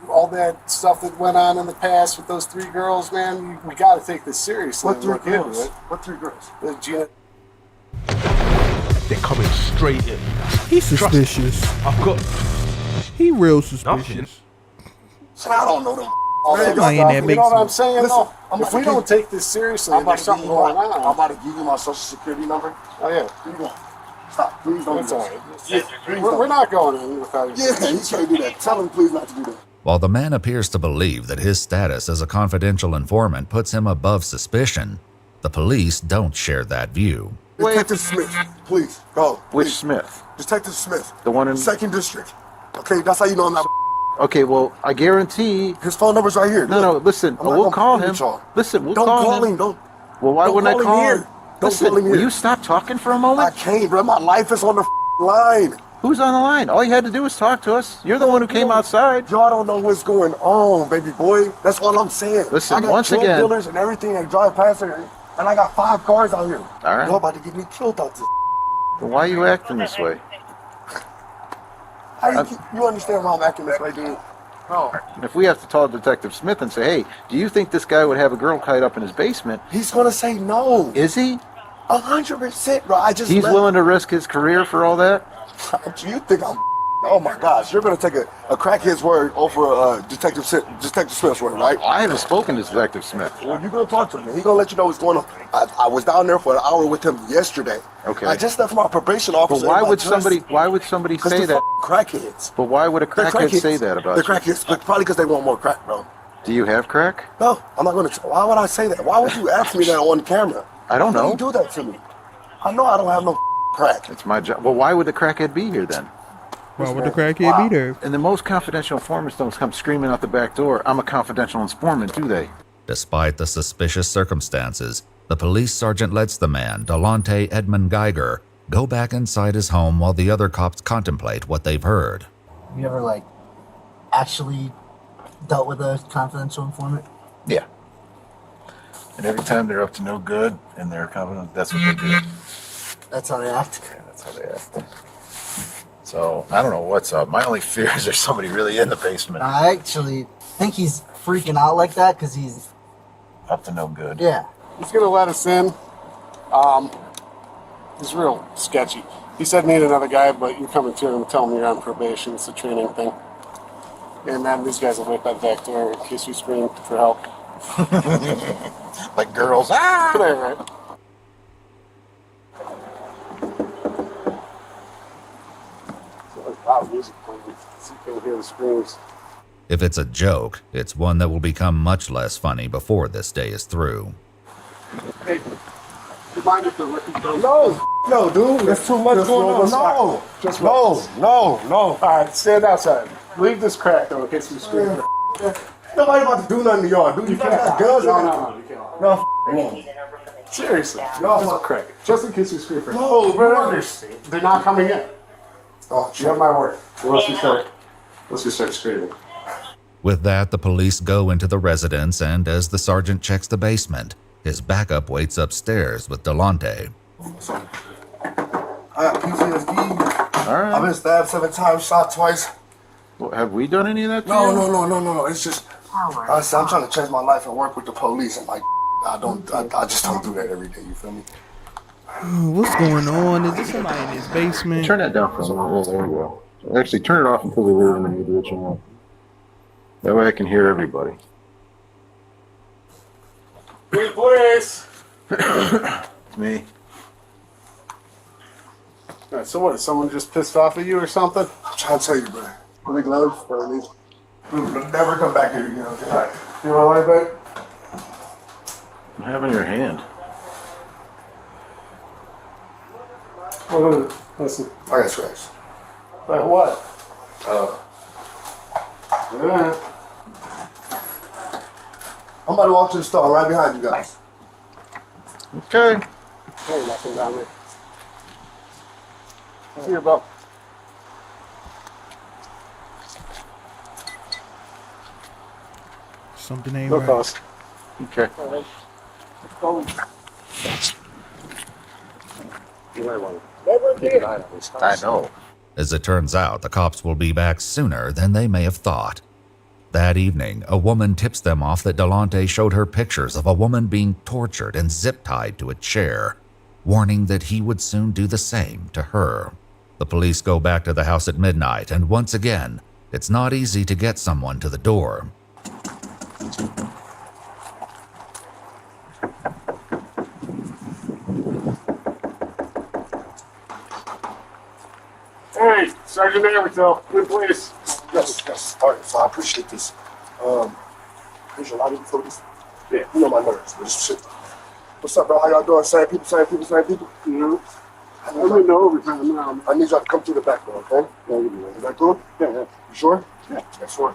S4: all that stuff that went on in the past with those three girls, man, we got to take this seriously.
S23: What
S4: and
S23: three
S4: look into
S23: girls?
S4: it.
S23: What three girls?
S4: Gina.
S5: They're coming straight in.
S2: He's suspicious.
S5: I've got.
S2: He real suspicious.
S23: I don't know them.
S2: Somebody in there
S4: You
S2: makes
S4: know what I'm
S2: sense.
S4: saying?
S23: Listen,
S4: though? If we don't take this seriously,
S23: I'm about
S4: there's
S23: to give
S4: something
S23: you
S4: going
S23: my.
S4: on.
S23: I'm about to give you my social security number.
S4: Oh, yeah.
S23: Here you go. Stop. Please don't
S4: That's
S23: do
S4: all
S23: that.
S4: right. We're not going in without you.
S23: Yeah, you can't do that. Tell him please not to do that.
S24: While the man appears to believe that his status as a confidential informant puts him above suspicion, the police don't share that view.
S23: Detective Smith, please, go.
S22: Which
S23: please.
S22: Smith?
S23: Detective Smith.
S22: The one in.
S23: 2nd District. Okay, that's how you know I'm not.
S22: Okay, well, I guarantee.
S23: His phone number's right here.
S22: No, listen,
S23: I'm not
S22: we'll
S23: gonna
S22: call
S23: play
S22: him.
S23: with y'all.
S22: Listen, we'll
S23: Don't
S22: call him.
S23: Don't.
S22: Well, why
S23: don't
S22: wouldn't I call
S23: here.
S22: him?
S23: Don't
S22: Listen,
S23: call him
S22: will
S23: here.
S22: you stop talking for a moment?
S23: I can't, bro. My life is on the line.
S22: Who's on the line? All you had to do was talk to us. You're the one who came outside.
S23: Y'all don't know what's going on, baby boy. That's all I'm saying.
S22: Listen,
S23: I got
S22: once
S23: drug
S22: again-
S23: dealers and everything that drive past here, and I got 5 cars out here.
S22: All right.
S23: Y'all about to get me killed out this.
S22: Well, why are you acting this way?
S23: You understand why I'm acting this way, dude? No.
S22: If we have to call Detective Smith and say, hey, do you think this guy would have a girl tied up in his basement?
S23: He's gonna say no.
S22: Is he?
S23: 100%, bro. I just
S22: He's
S23: left.
S22: willing to risk his career for all that?
S23: You think I'm Oh my gosh, you're gonna take a crackhead's word over Detective Smith's word, right?
S5: I haven't spoken to Detective Smith.
S23: Well, you're gonna talk to him. He's gonna let you know what's going on. I was down there for an hour with him yesterday.
S5: Okay.
S23: I just left my probation officer.
S5: But why would somebody say that?
S23: Crackheads.
S5: But why would a crackhead say that about you?
S23: They're crackheads, but probably because they want more crack, bro.
S5: Do you have crack?
S23: No, I'm not gonna. Why would I say that? Why would you ask me that on camera?
S5: I don't know.
S23: Why would you do that to me? I know I don't have no crack.
S5: It's my job. Well, why would the crackhead be here then?
S2: Why would the crackhead be there?
S5: And the most confidential informants don't come screaming out the back door, I'm a confidential informant, do they?
S24: Despite the suspicious circumstances, the police sergeant lets the man, Delonte Edmund Geiger, go back inside his home while the other cops contemplate what they've heard.
S6: Have you ever, actually dealt with a confidential informant?
S5: Yeah. And every time they're up to no good and they're confident, that's what they do.
S6: That's how they act?
S5: Yeah, that's how they act. So, I don't know what's up. My only fear is there's somebody really in the basement.
S6: I actually think he's freaking out like that because he's...
S5: Up to no good.
S6: Yeah.
S4: He's gonna let us in. He's real sketchy. He said need another guy, but you're coming to him and tell him you're on probation. It's a training thing. And then these guys will wait by the back door in case you scream for help.
S5: Like girls. Ah!
S4: Right. Loud music playing, so you can hear the screams.
S24: If it's a joke, it's one that will become much less funny before this day is through.
S4: Hey, do you mind if the liquor goes?
S23: No, dude, there's too much going on. No,
S4: Just
S23: no.
S4: All right, stand outside. Leave this crack though in case you scream.
S23: Nobody about to do nothing to y'all, dude. You got guns on
S4: You can't.
S23: No,
S4: Seriously,
S23: No,
S4: just crack. Just in case you scream for
S23: No, bro.
S4: They're not coming in.
S23: Oh,
S4: You have my word. Unless you start screaming.
S24: With that, the police go into the residence, and as the sergeant checks the basement, his backup waits upstairs with Delonte.
S23: I got PTSD.
S5: All right.
S23: I've been stabbed 7 times, shot twice.
S5: Well, have we done any of that to you?
S23: No. It's just I'm trying to change my life and work with the police, and I just don't do that every day. You feel me?
S2: What's going on? Is this somebody in his basement?
S5: Turn that down for a minute. There we go. Actually, turn it off until we leave and then you do what you want. That way I can hear everybody.
S4: Hey, police!
S5: It's me.
S4: All right, so what? Is someone just pissed off at you or something?
S23: I'm trying to tell you, bro. Put the gloves for these. Never come back here again. Okay?
S4: All right. You want to lie back?
S5: What happened to your hand?
S4: What is it? Listen.
S23: I got scratched.
S4: Like what? Yeah.
S23: I'm about to walk to the store right behind you guys.
S5: Okay.
S4: Hey, nothing down there. See you, bro.
S2: Something ain't
S4: No
S2: right.
S4: cost.
S5: Okay.
S4: All right. Go. You might want to keep an eye on this house.
S5: I know.
S24: As it turns out, the cops will be back sooner than they may have thought. That evening, a woman tips them off that Delonte showed her pictures of a woman being tortured and zip-tied to a chair, warning that he would soon do the same to her. The police go back to the house at midnight, and once again, it's not easy to get someone to the door.
S4: Hey, Sergeant Everton, good police.
S23: Yes. All right, so I appreciate this. There's a lot of police. Yeah, you know my nerves, but this shit. What's up, bro? How y'all doing? Same people?
S4: You know, I'm in the overtime now.
S23: I need y'all to come through the back door, okay?
S4: Yeah, you do.
S23: Is that cool?
S4: Yeah.
S23: You sure?
S4: Yeah.
S23: That's sure.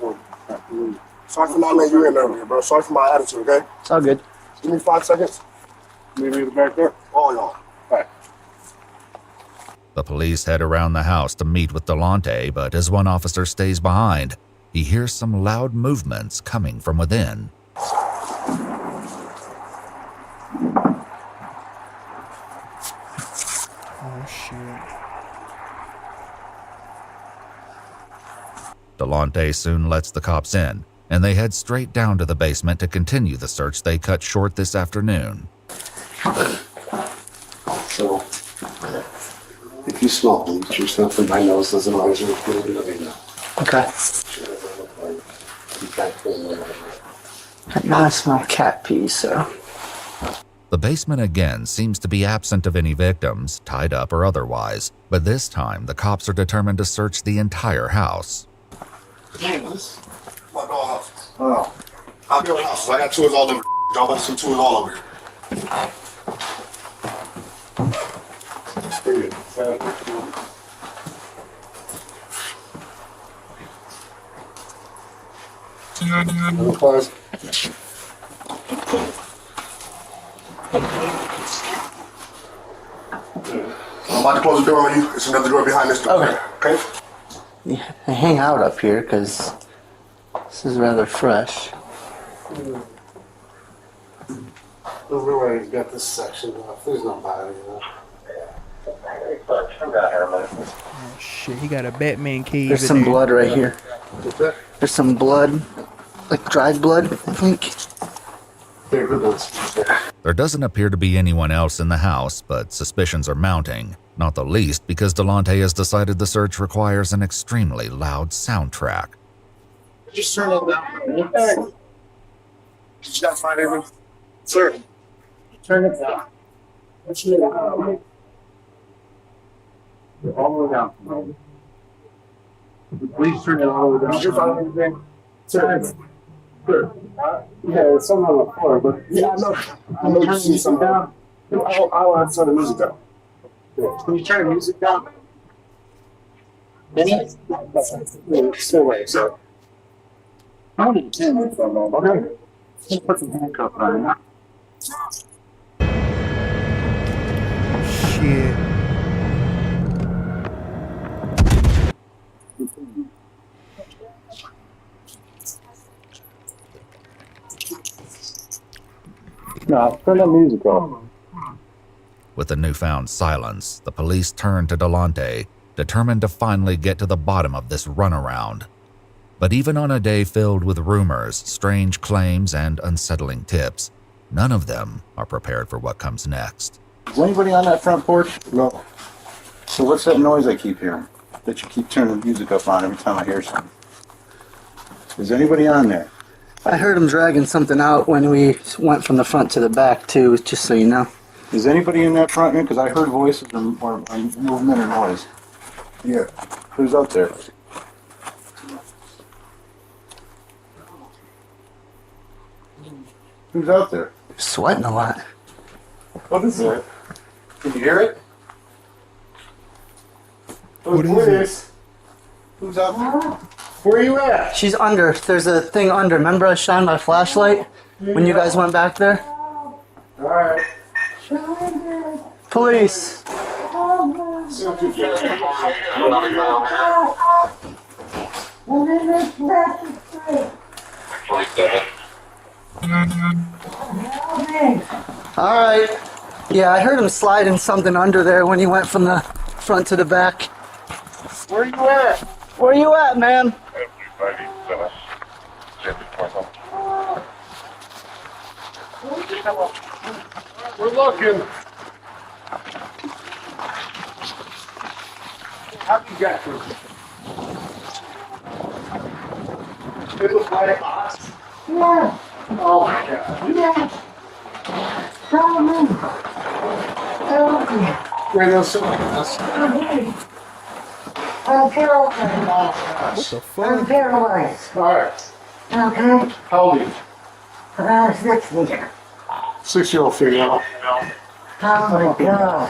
S23: Sorry for not letting you in earlier, bro. Sorry for my attitude, okay?
S21: It's all good.
S23: Give me 5 seconds.
S4: Meet me at the back door.
S23: All y'all.
S24: The police head around the house to meet with Delonte, but as one officer stays behind, he hears some loud movements coming from within.
S2: Oh, shit.
S24: Delonte soon lets the cops in, and they head straight down to the basement to continue the search they cut short this afternoon.
S23: So,
S4: If you smell bleach or something, my nose doesn't always look good. Let me know.
S6: Okay. Now I smell cat pee, so.
S24: The basement again seems to be absent of any victims, tied up or otherwise, but this time the cops are determined to search the entire house.
S23: Damn, this is my dog house. Oh. I'll be on the house. I got tours all over. Y'all got some tours all over here. I'm about to close the door on you. There's another door behind this door. Okay.
S6: Yeah, I hang out up here because this is rather fresh.
S4: Everybody's got this section off. There's nobody.
S2: Oh shit, he got a Batman cave.
S6: There's some blood right here. There's some blood, like dried blood, I think.
S24: There doesn't appear to be anyone else in the house, but suspicions are mounting, not the least because Delonte has decided the search requires an extremely loud soundtrack.
S23: Just turn it down. Did you guys find anything? Sir, turn it down. All the way down. Please turn it all the way down. Did you find anything? Sir. Yeah, it's something on the floor, but yeah, I know you see something down. I want to turn the music down. Can you turn the music down? Stay away, so. I don't understand what's going on. Okay. Let's put some handcuffs on.
S2: Shit.
S23: No, turn the music on.
S24: With the newfound silence, the police turn to Delonte, determined to finally get to the bottom of this runaround. But even on a day filled with rumors, strange claims, and unsettling tips, none of them are prepared for what comes next.
S22: Is anybody on that front porch? No. So what's that noise I keep hearing? That you keep turning the music up on every time I hear something. Is anybody on there?
S6: I heard him dragging something out when we went from the front to the back, too, just so you know.
S22: Is anybody in that front room? Because I heard voices or movement or noise. Yeah. Who's out there? Who's out there?
S6: Sweating a lot.
S23: What is it? Can you hear it?
S2: What is it?
S23: Who's out there? Where are you at?
S6: She's under. There's a thing under. Remember I shined my flashlight when you guys went back there?
S23: Alright.
S6: Police. Alright. Yeah, I heard him sliding something under there when he went from the front to the back.
S23: Where are you at?
S6: Where you at, man?
S23: We're looking. How do you get through? It looks like us.
S1: Yeah.
S23: Oh my god.
S1: Yeah. Tell me.
S23: Right now, so us.
S1: I'm paralyzed.
S2: What the fuck?
S1: I'm paralyzed.
S23: Alright.
S1: Okay?
S23: How old are you?
S1: About 60.
S23: 6-year-old female.
S1: Oh my god.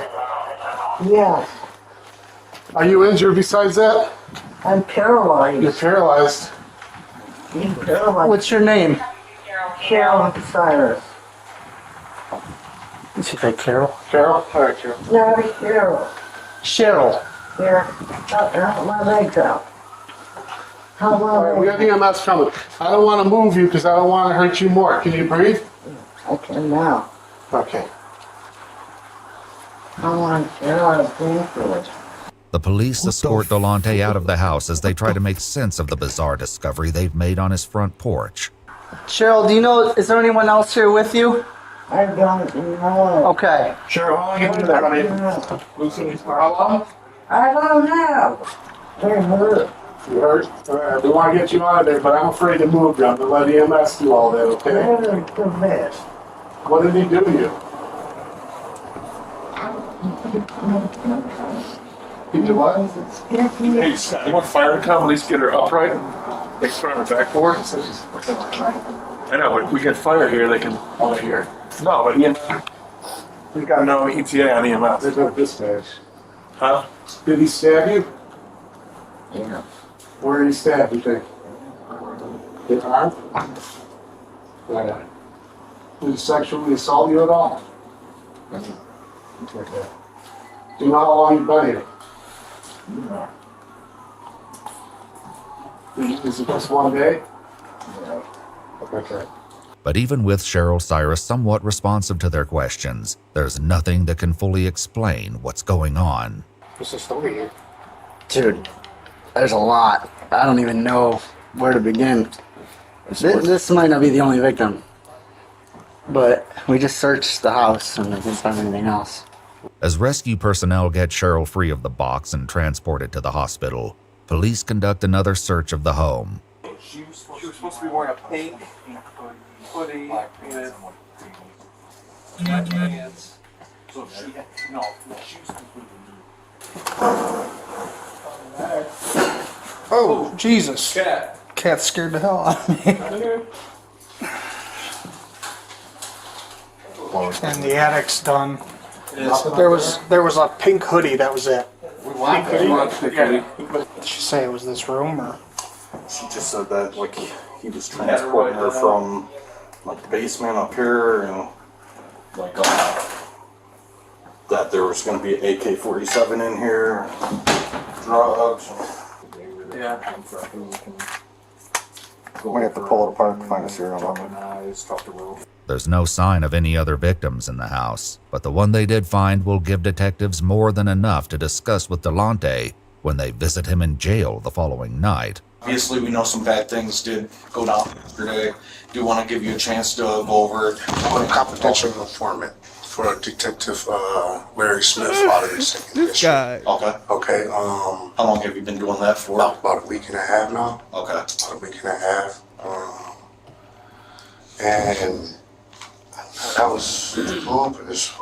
S1: Yes.
S23: Are you injured besides that?
S1: I'm paralyzed.
S23: You're paralyzed.
S1: I'm paralyzed.
S6: What's your name?
S1: Cheryl Cyrus.
S6: Did she say Carol?
S23: Carol? Alright, Carol.
S1: No, Cheryl.
S6: Cheryl.
S1: Yeah. How my legs out? How my
S23: Alright, we got the EMS coming. I don't want to move you because I don't want to hurt you more. Can you breathe?
S1: I can now.
S23: Okay.
S1: I want to get out of brain fluid.
S24: The police escort Delonte out of the house as they try to make sense of the bizarre discovery they've made on his front porch.
S6: Cheryl, do you know, is there anyone else here with you?
S1: I don't know.
S6: Okay.
S23: Cheryl, how long have you been there, honey? How long? I don't know.
S4: You hurt? We want to get you out of there, but I'm afraid to move you. I'm going to let EMS do all that, okay?
S23: The best.
S4: What did he do to you? He did what?
S23: Hey,
S7: You want fire to come at least get her upright? They can turn her backboard? I know, if we get fire here, they can over here. No, but we got no ETA on EMS.
S4: There's no dispatch.
S7: Huh?
S4: Did he stab you?
S23: Yeah.
S4: Where did he stab you, think? His arm? Yeah. Did he sexually assault you at all? Okay. Do you know how long you've been here?
S23: No.
S4: Is it just one day?
S23: No.
S4: Okay.
S24: But even with Cheryl Cyrus somewhat responsive to their questions, there's nothing that can fully explain what's going on.
S4: What's the story here?
S6: Dude, there's a lot. I don't even know where to begin. This might not be the only victim, but we just searched the house and we didn't find anything else.
S24: As rescue personnel get Cheryl free of the box and transported to the hospital, police conduct another search of the home.
S7: She was supposed to be wearing a pink hoodie with pants. So she had, no, she was completely nude.
S2: Oh, Jesus.
S7: Cat.
S2: Cat scared the hell out of me. And the attic's done. There was a pink hoodie, that was it.
S7: Pink hoodie?
S2: Did she say it was this room or?
S8: She just said that like he was transporting her from like the basement up here, and like that there was going to be an AK-47 in here, drugs.
S7: Yeah.
S22: Might have to pull it apart to find a serial number.
S24: There's no sign of any other victims in the house, but the one they did find will give detectives more than enough to discuss with Delonte when they visit him in jail the following night.
S8: Obviously, we know some bad things did go down yesterday. Do want to give you a chance to go over it.
S4: I'm a confidential informant for Detective Larry Smith out of the second
S2: This guy.
S8: Okay.
S4: Okay.
S8: How long have you been doing that for?
S4: About a week and a half now.
S8: Okay.
S4: About a week and a half. And I was going for this.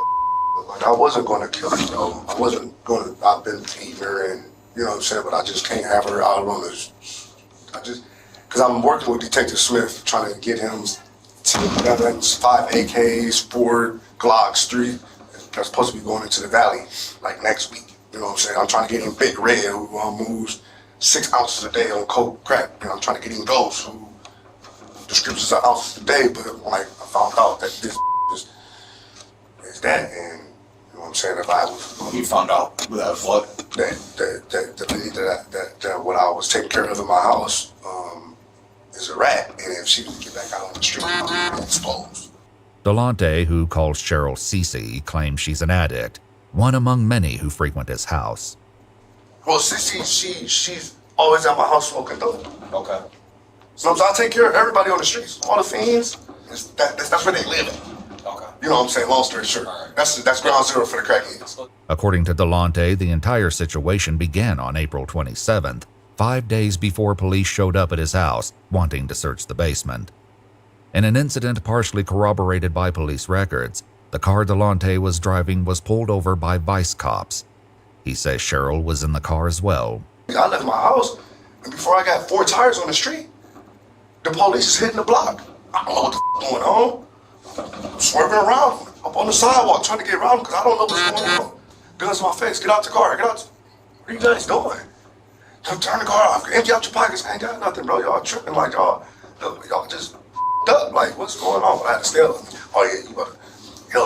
S4: Like, I wasn't going to kill her, though. I wasn't going to. I've been fever and, you know what I'm saying, but I just can't have her out on this. Because I'm working with Detective Smith, trying to get him to whatever. It's 5 AKs, 4 Glocks, 3. That's supposed to be going into the valley like next week. You know what I'm saying? I'm trying to get him Big Red, who moves 6 ounces a day on coke crack. And I'm trying to get him Ghost, who distributes ounces a day. But like I found out that this is that, and you know what I'm saying? If I was,
S8: you found out that what?
S4: That the lady that what I was taking care of in my house is a rat, and if she would get back out on the street, I'll be exposed.
S24: Delonte, who calls Cheryl Cece, claims she's an addict, one among many who frequent his house.
S4: Well, Cece, she's always at my house smoking dope.
S8: Okay.
S4: So I take care of everybody on the streets, all the fiends. That's where they live at.
S8: Okay.
S4: You know what I'm saying? Long story short, that's ground zero for the crackheads.
S24: According to Delonte, the entire situation began on April 27th, 5 days before police showed up at his house, wanting to search the basement. In an incident partially corroborated by police records, the car Delonte was driving was pulled over by vice cops. He says Cheryl was in the car as well.
S4: I left my house, and before I got 4 tires on the street, the police is hitting the block. I don't know what the going on. I'm swerving around up on the sidewalk trying to get around because I don't know what's going on. Guns in my face. Get out the car. Get out. What are you guys doing? Turn the car off. Empty out your pockets. I ain't got nothing, bro. Y'all tripping like y'all just up. Like, what's going on? I had to steal it. Oh, yeah, you better,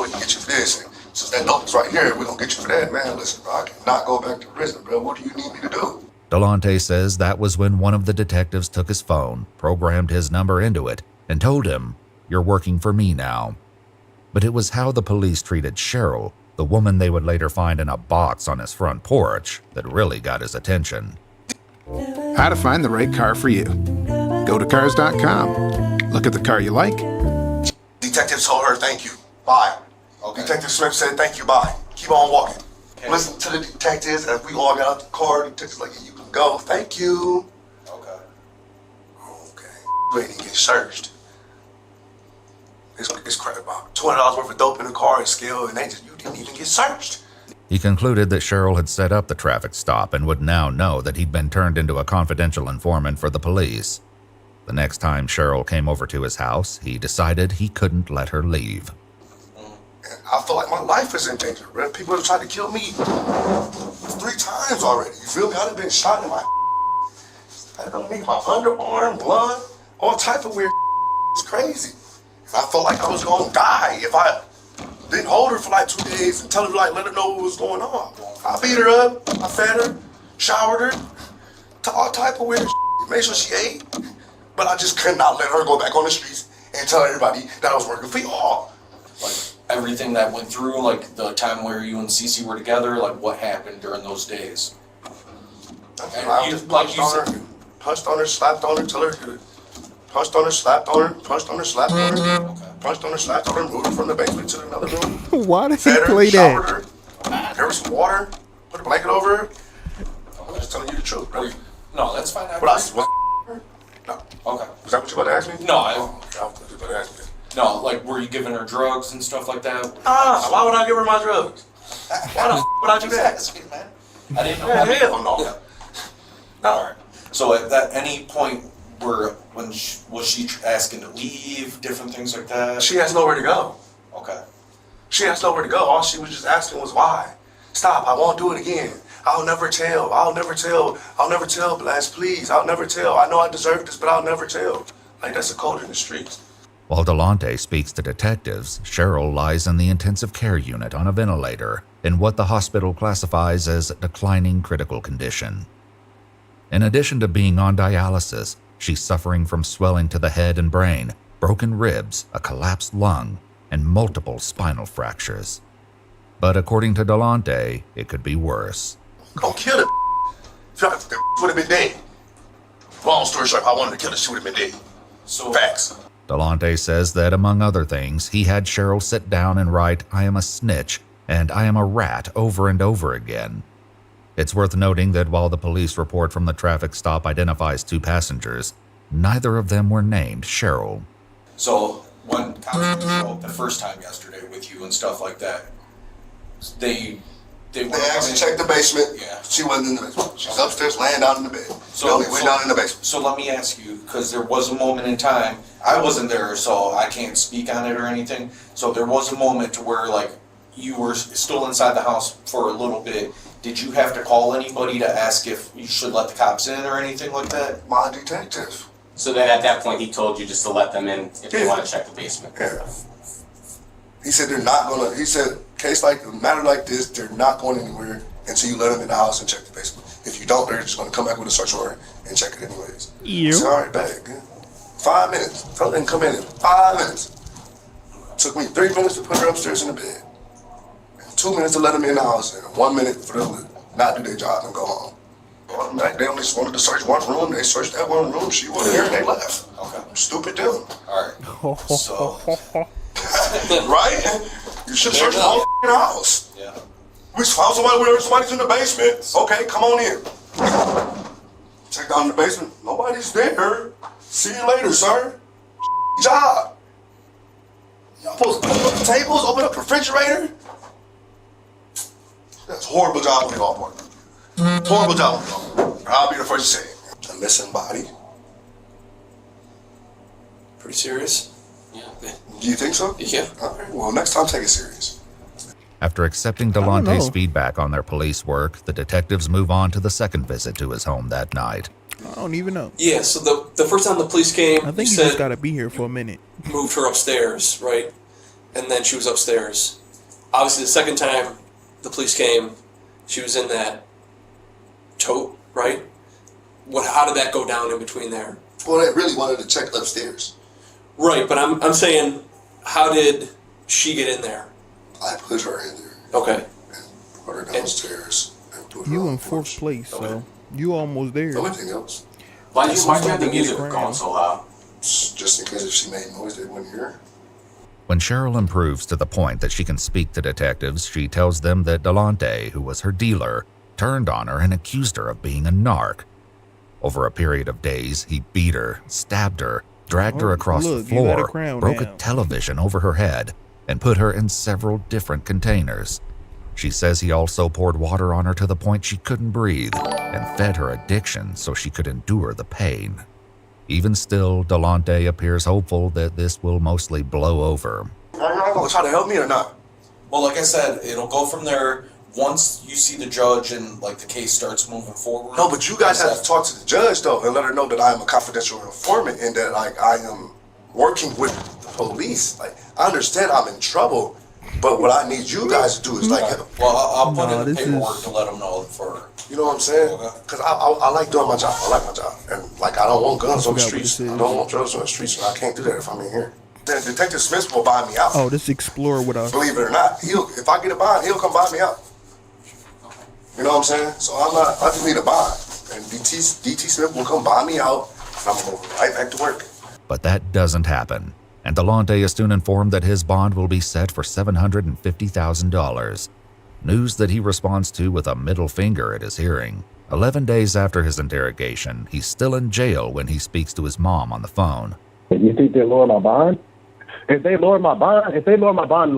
S4: we can get you for this. And since that dope is right here, we're going to get you for that, man. Listen, bro, I cannot go back to prison, bro. What do you need me to do?
S24: Delonte says that was when one of the detectives took his phone, programmed his number into it, and told him, "You're working for me now." But it was how the police treated Cheryl, the woman they would later find in a box on his front porch, that really got his attention.
S9: How to find the right car for you. Go to cars.com. Look at the car you like.
S4: Detective told her, thank you. Bye. Okay. Detective Smith said, thank you, bye. Keep on walking. Listen to the detectives, and we all got out the car. The detectives like, you can go. Thank you. Okay. You ain't even get searched. It's crap about $200 worth of dope in the car and skill, and you didn't even get searched.
S24: He concluded that Cheryl had set up the traffic stop and would now know that he'd been turned into a confidential informant for the police. The next time Cheryl came over to his house, he decided he couldn't let her leave.
S4: I feel like my life is in danger, bro. People have tried to kill me 3 times already. You feel me? I've been shot in my I don't need my underarm, blood, all type of weird. It's crazy. I felt like I was gonna die if I didn't hold her for like 2 days and tell her, like, let her know what was going on. I beat her up, I fed her, showered her, all type of weird made sure she ate. But I just could not let her go back on the streets and tell everybody that I was working for y'all.
S10: Like, everything that went through, like the time where you and Cece were together, like what happened during those days?
S4: I just punched on her, slapped on her, till her punched on her, slapped on her, punched on her, slapped on her, punched on her, slapped on her, moved her from the basement to another room.
S2: Why did he play that?
S4: Her, there was some water, put a blanket over her. I'm just telling you the truth, bro.
S10: No, that's fine.
S4: But I was no.
S10: Okay.
S4: Is that what you about to ask me?
S10: No,
S4: I was about to ask me.
S10: No, like, were you giving her drugs and stuff like that?
S4: Why would I give her my drugs? Why the would I do that?
S10: I didn't know.
S4: Hell no.
S10: All right. So at any point, was she asking to leave, different things like that?
S4: She has nowhere to go.
S10: Okay.
S4: She has nowhere to go. All she was just asking was why. Stop, I won't do it again. I'll never tell, Blas, please. I'll never tell. I know I deserve this, but I'll never tell. Like, that's a code in the streets.
S24: While Delonte speaks to detectives, Cheryl lies in the intensive care unit on a ventilator in what the hospital classifies as declining critical condition. In addition to being on dialysis, she's suffering from swelling to the head and brain, broken ribs, a collapsed lung, and multiple spinal fractures. But according to Delonte, it could be worse.
S4: Go kill it. The would have been dead. Long story short, if I wanted to kill her, she would have been dead.
S10: So
S4: facts.
S24: Delonte says that, among other things, he had Cheryl sit down and write, "I am a snitch," and "I am a rat" over and over again. It's worth noting that while the police report from the traffic stop identifies 2 passengers, neither of them were named Cheryl.
S10: So when cops showed up the first time yesterday with you and stuff like that, they
S4: actually checked the basement.
S10: Yeah.
S4: She wasn't in the basement. She's upstairs laying down in the bed.
S10: So
S4: we went down in the basement.
S10: So let me ask you, because there was a moment in time, I wasn't there, so I can't speak on it or anything. So there was a moment to where, like, you were still inside the house for a little bit. Did you have to call anybody to ask if you should let the cops in or anything like that?
S4: My detective.
S12: So then at that point he told you just to let them in if they want to check the basement.
S4: Yeah. He said they're not gonna, he said, a matter like this, they're not going anywhere until you let them in the house and check the basement. If you don't, they're just gonna come back with a search warrant and check it anyways.
S2: You?
S4: I said, all right, bag. 5 minutes. Tell them to come in 5 minutes. Took me 3 minutes to put her upstairs in the bed. 2 minutes to let them in the house, and 1 minute for them to not do their job and go home. They only wanted to search one room. They searched that one room. She wasn't here, and they left.
S10: Okay.
S4: Stupid them.
S10: All right. So.
S4: Right? You should search the whole house.
S10: Yeah.
S4: We found somebody's in the basement. Okay, come on in. Check down in the basement. Nobody's there. See you later, sir. Job. Y'all supposed to open up the tables, open up the refrigerator? That's a horrible job on y'all part. Horrible job on y'all. I'll be the first to say it. A missing body.
S12: Pretty serious? Yeah.
S4: Do you think so?
S12: Yeah.
S4: All right, well, next time take it serious.
S24: After accepting Delonte's feedback on their police work, the detectives move on to the second visit to his home that night.
S2: I don't even know.
S12: Yeah, so the first time the police came,
S2: I think you just gotta be here for a minute.
S12: Moved her upstairs, right? And then she was upstairs. Obviously, the second time the police came, she was in that tote, right? How did that go down in between there?
S4: Well, they really wanted to check upstairs.
S12: Right, but I'm saying, how did she get in there?
S4: I put her in there.
S12: Okay.
S4: And put her downstairs. And put her
S2: You
S4: on
S2: in
S4: the
S2: fourth
S4: porch.
S2: place, so you almost there.
S4: No anything else.
S12: Why do you have the music going so loud?
S4: Just in case if she made noise, they wouldn't hear.
S24: When Cheryl improves to the point that she can speak to detectives, she tells them that Delonte, who was her dealer, turned on her and accused her of being a narc. Over a period of days, he beat her, stabbed her, dragged her across the floor, broke a television over her head, and put her in several different containers. She says he also poured water on her to the point she couldn't breathe and fed her addiction so she could endure the pain. Even still, Delonte appears hopeful that this will mostly blow over.
S4: Are you not going to try to help me or not?
S10: Well, like I said, it'll go from there once you see the judge and like the case starts moving forward.
S4: No, but you guys have to talk to the judge though and let her know that I am a confidential informant and that like I am working with the police. Like I understand I'm in trouble, but what I need you guys to do is like help.
S10: Well, I'll put in the paperwork to let them know for.
S4: You know what I'm saying? Because I like doing my job. I like my job, and like I don't want guns on the streets. I don't want drugs on the streets, and I can't do that if I'm in here. Then Detective Smith will buy me out.
S2: Oh, this Explorer with us.
S4: Believe it or not, if I get a bond, he'll come buy me out. You know what I'm saying? So I just need a bond. And DT Smith will come buy me out, and I'm going to go right back to work.
S24: But that doesn't happen, and Delonte is soon informed that his bond will be set for $750,000. News that he responds to with a middle finger at his hearing. 11 days after his interrogation, he's still in jail when he speaks to his mom on the phone.
S23: You think they lower my bond? If they lower my bond to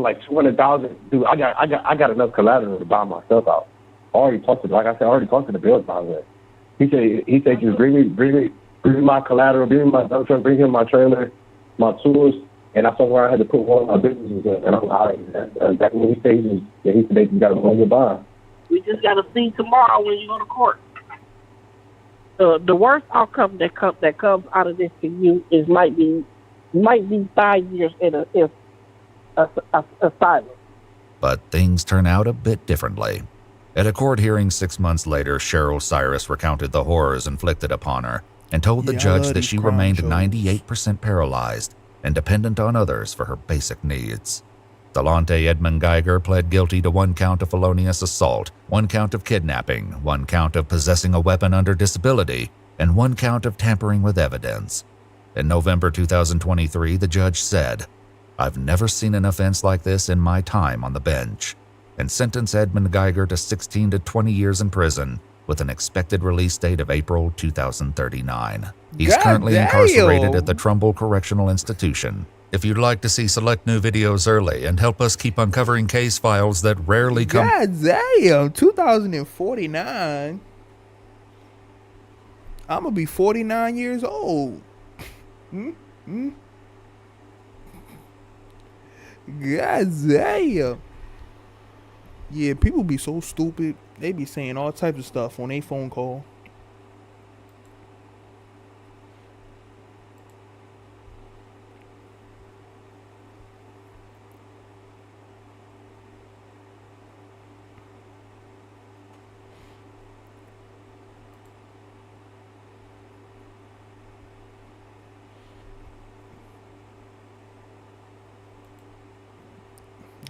S23: like $200,000, dude, I got enough collateral to buy myself out. I already talked to the bill about it. He said just bring me my collateral, bring me my dump truck, bring him my trailer, my tools, and I saw where I had to put one of my businesses in, and I'm out. That's what he said. He said they got to lower your bond.
S13: We just got to see tomorrow when you go to court. The worst outcome that comes out of this to you is might be 5 years in a asylum.
S24: But things turn out a bit differently. At a court hearing 6 months later, Cheryl Cyrus recounted the horrors inflicted upon her and told the judge that she remained 98% paralyzed and dependent on others for her basic needs. Delonte Edmund Geiger pled guilty to 1 count of felonious assault, 1 count of kidnapping, 1 count of possessing a weapon under disability, and 1 count of tampering with evidence. In November 2023, the judge said, "I've never seen an offense like this in my time on the bench," and sentenced Edmund Geiger to 16 to 20 years in prison with an expected release date of April 2039. He's currently incarcerated at the Trumbull Correctional Institution. If you'd like to see select new videos early and help us keep uncovering case files that rarely come...
S2: God damn, 2049. I'm gonna be 49 years old. God damn. Yeah, people be so stupid. They be saying all types of stuff on a phone call.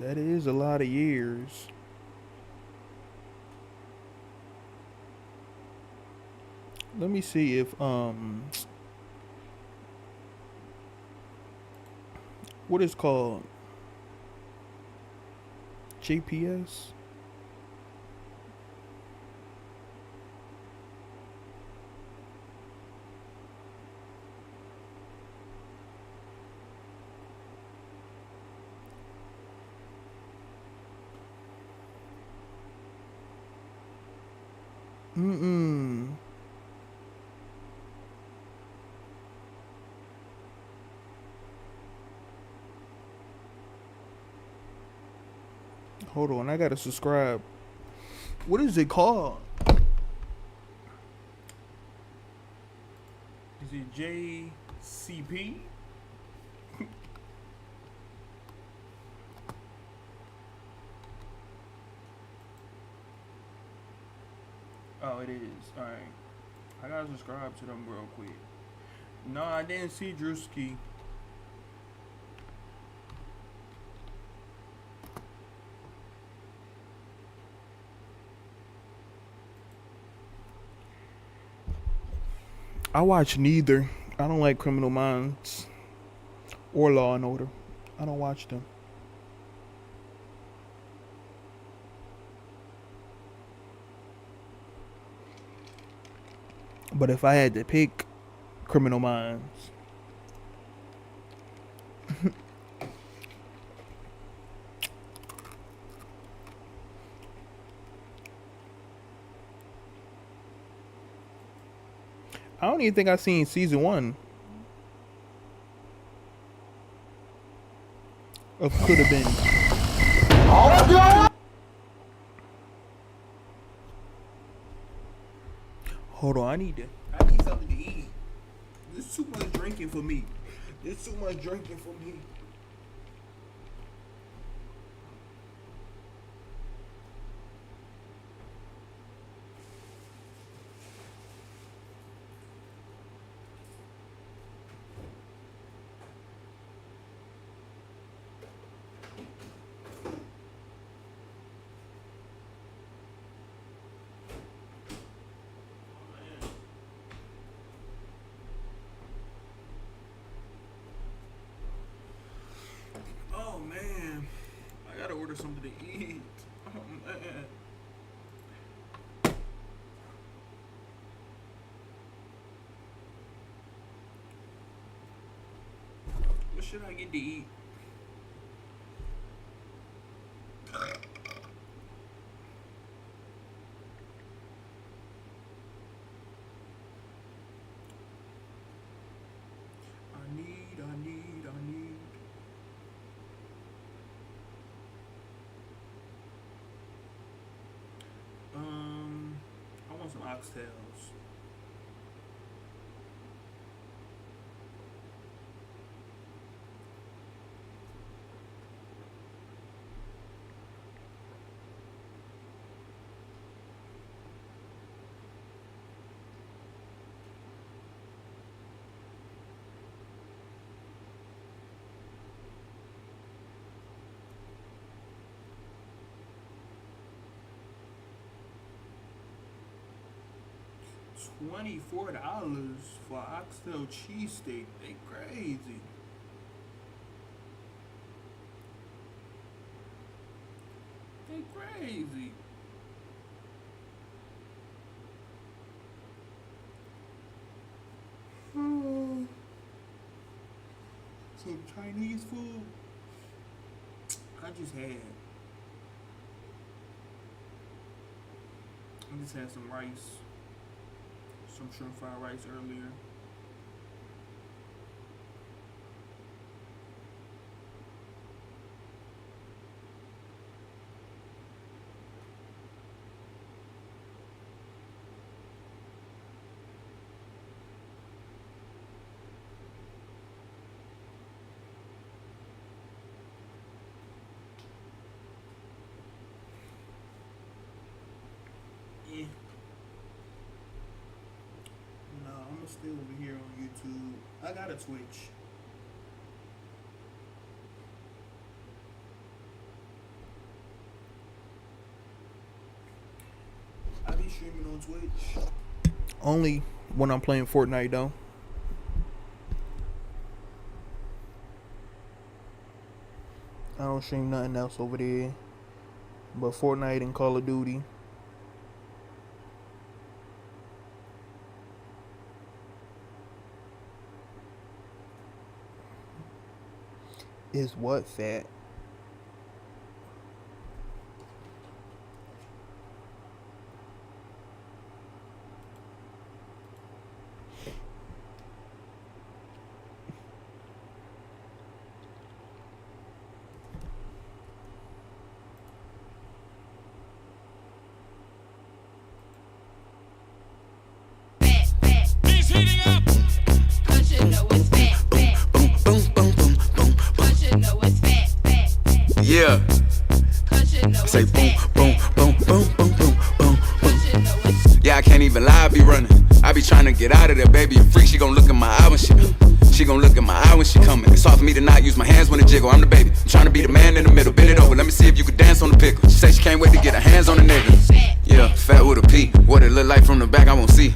S2: That is a lot of years. Let me see if what is called GPS. Hold on, I gotta subscribe. What is it called? Is it JCP? Oh, it is. Alright. I gotta subscribe to them real quick. No, I didn't see Drewski. I watch neither. I don't like Criminal Minds or Law and Order. I don't watch them. But if I had to pick, Criminal Minds. I don't even think I've seen season 1 of Could Have Been. Hold on, I need something to eat. There's too much drinking for me. Oh man, I gotta order something to eat. Oh man. What should I get to eat? I want some oxtails. $24 for oxtail cheesesteak. They crazy. They crazy. Some Chinese food I just had some rice. Some shrimp fried rice earlier. Yeah. I'm still over here on YouTube. I got a Twitch. I be streaming on Twitch. Only when I'm playing Fortnite though. I don't stream nothing else over there but Fortnite and Call of Duty. Is what fat?
S15: Yeah. Say boom, boom, boom, boom, boom, boom, boom, boom. Yeah, I can't even lie, I be running. I be trying to get out of there, baby. A freak, she gon' look in my eye when she gon' look in my eye when she coming. It's hard for me to not use my hands when it jiggle. I'm the baby, I'm trying to be the man in the middle. Bend it over, let me see if you can dance on the pickle. She say she can't wait to get her hands on the nigga. Yeah, fat with a P. What it look like from the back, I won't see.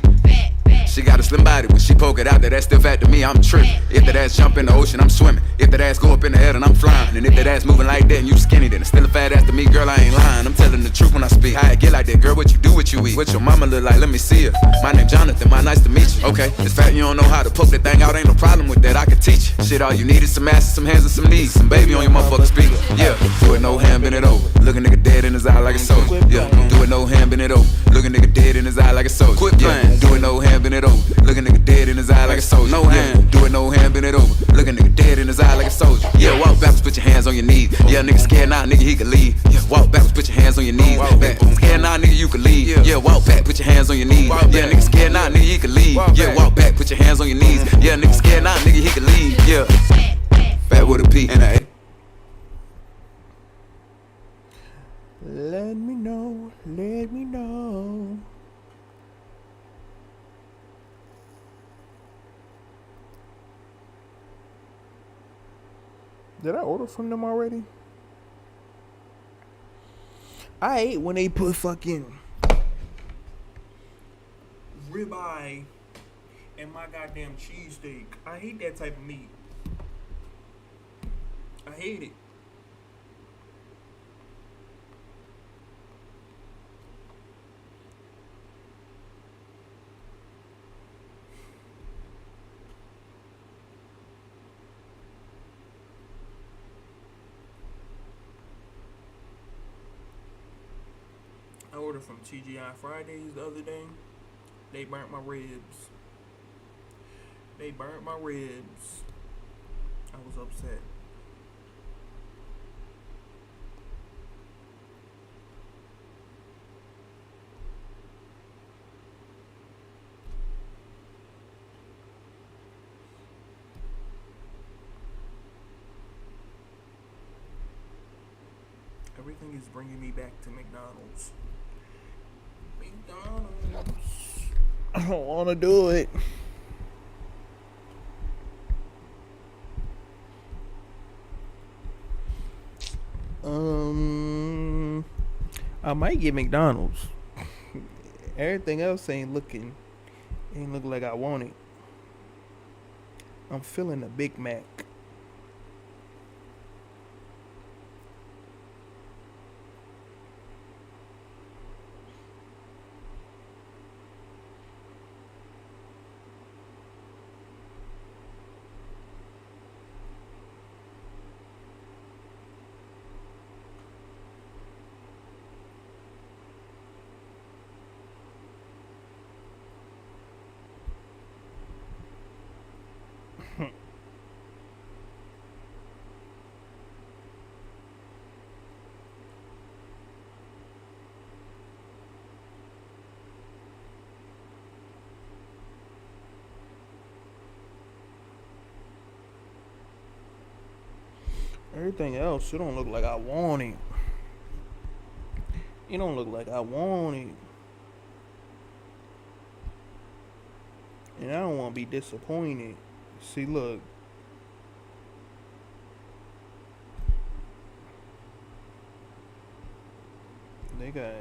S15: She got a slim body when she poke it out there, that's still fat to me, I'm tripping. If that ass jump in the ocean, I'm swimming. If that ass go up in the air, then I'm flying. And if that ass moving like that and you skinny, then it's still a fat ass to me, girl, I ain't lying. I'm telling the truth when I speak. How I get like that, girl, what you do, what you eat. What your mama look like, let me see her. My name Jonathan, my nice to meet you. Okay, it's fat, you don't know how to poke that thing out, ain't no problem with that, I can teach you. Shit, all you need is some ass, some hands, and some knees. Some baby on your motherfucking speaker. Yeah, do it no hand, bend it over. Look a nigga dead in his eye like a soldier. Yeah, do it no hand, bend it over. Look a nigga dead in his eye like a soldier. Quit playing. Do it no hand, bend it over. Look a nigga dead in his eye like a soldier. No hand. Do it no hand, bend it over. Look a nigga dead in his eye like a soldier. Yeah, walk backwards, put your hands on your knees. Yeah, nigga scared now, nigga he can leave. Yeah, walk backwards, put your hands on your knees. Back. Scared now, nigga you can leave. Yeah, walk back, put your hands on your knees. Yeah, nigga scared now, nigga he can leave. Yeah, walk back, put your hands on your knees. Yeah, nigga scared now, nigga he can leave. Yeah, fat with a P and a A.
S2: Let me know, let me know. Did I order from them already? I hate when they put fucking ribeye in my goddamn cheesesteak. I hate that type of meat. I hate it. I ordered from TGI Fridays the other day. They burnt my ribs. They burnt my ribs. I was upset. Everything is bringing me back to McDonald's. McDonald's. I don't want to do it. I might get McDonald's. Everything else ain't look like I want it. I'm feeling a Big Mac. Everything else, it don't look like I want it. It don't look like I want it. And I don't want to be disappointed. See, look. They got...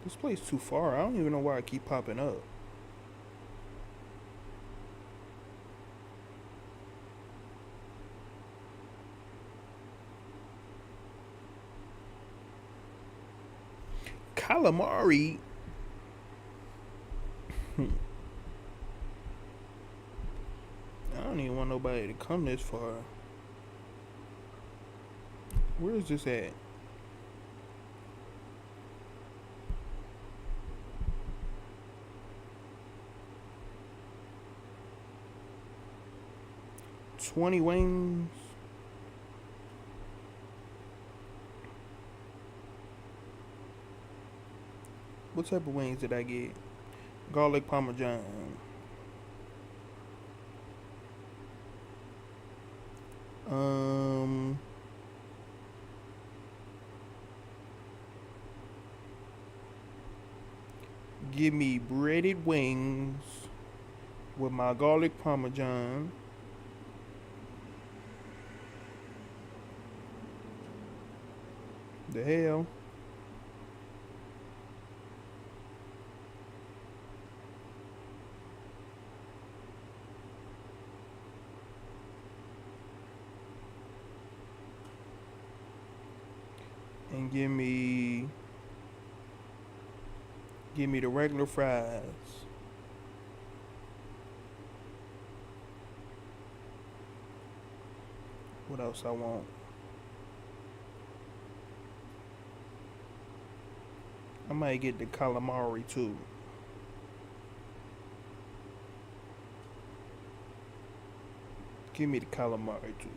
S2: This place too far. I don't even know why I keep popping up. Calamari. I don't even want nobody to come this far. Where is this at? $20 wings. What type of wings did I get? Garlic Parmesan. Give me breaded wings with my garlic Parmesan. The hell? And give me the regular fries. What else I want? I might get the calamari too. Give me the calamari too.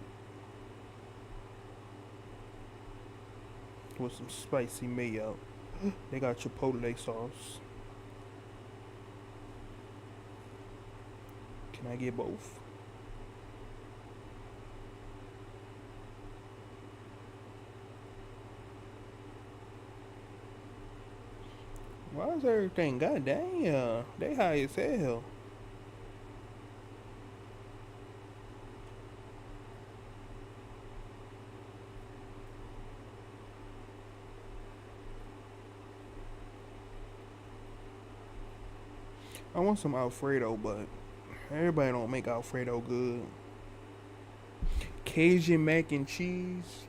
S2: With some spicy mayo. They got chipotle sauce. Can I get both? Why is everything? God damn, they high as hell. I want some Alfredo, but everybody don't make Alfredo good. Cajun mac and cheese.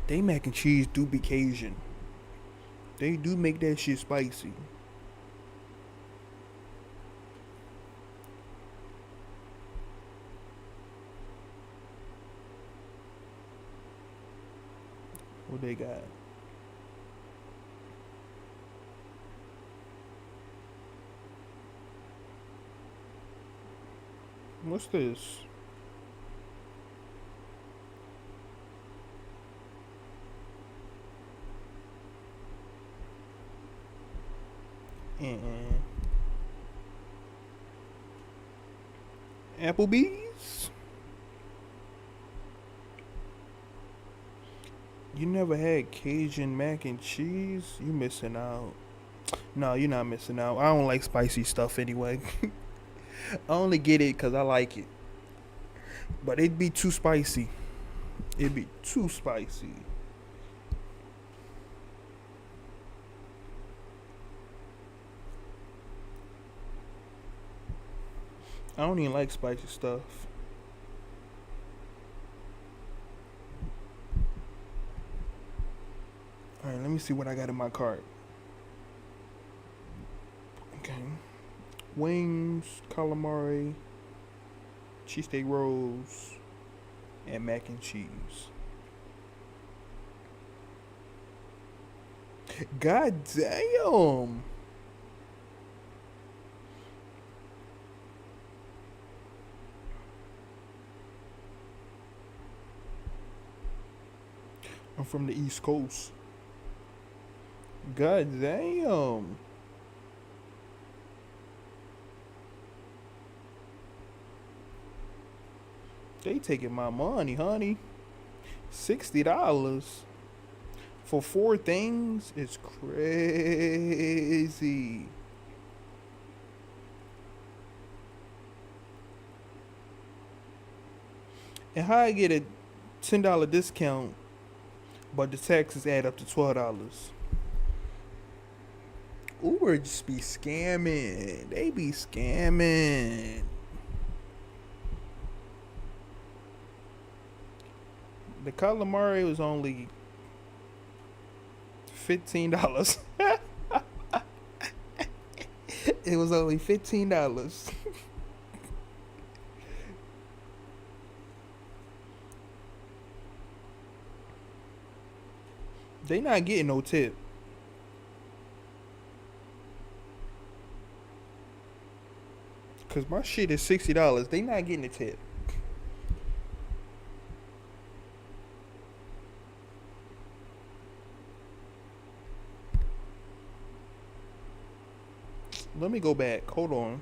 S2: They mac and cheese do be Cajun. They do make that shit spicy. What they got? What's this? Applebee's? You never had Cajun mac and cheese? You missing out. No, you're not missing out. I don't like spicy stuff anyway. I only get it because I like it. But it'd be too spicy. It'd be too spicy. I don't even like spicy stuff. Alright, let me see what I got in my cart. Okay. Wings, calamari, cheesesteak rolls, and mac and cheese. God damn! I'm from the East Coast. God damn. They taking my money, honey. $60 for 4 things is crazy. And how I get a $10 discount, but the taxes add up to $12? Uber just be scamming. They be scamming. The calamari was only $15. It was only $15. They not getting no tip. Cause my shit is $60. They not getting a tip. Let me go back. Hold on.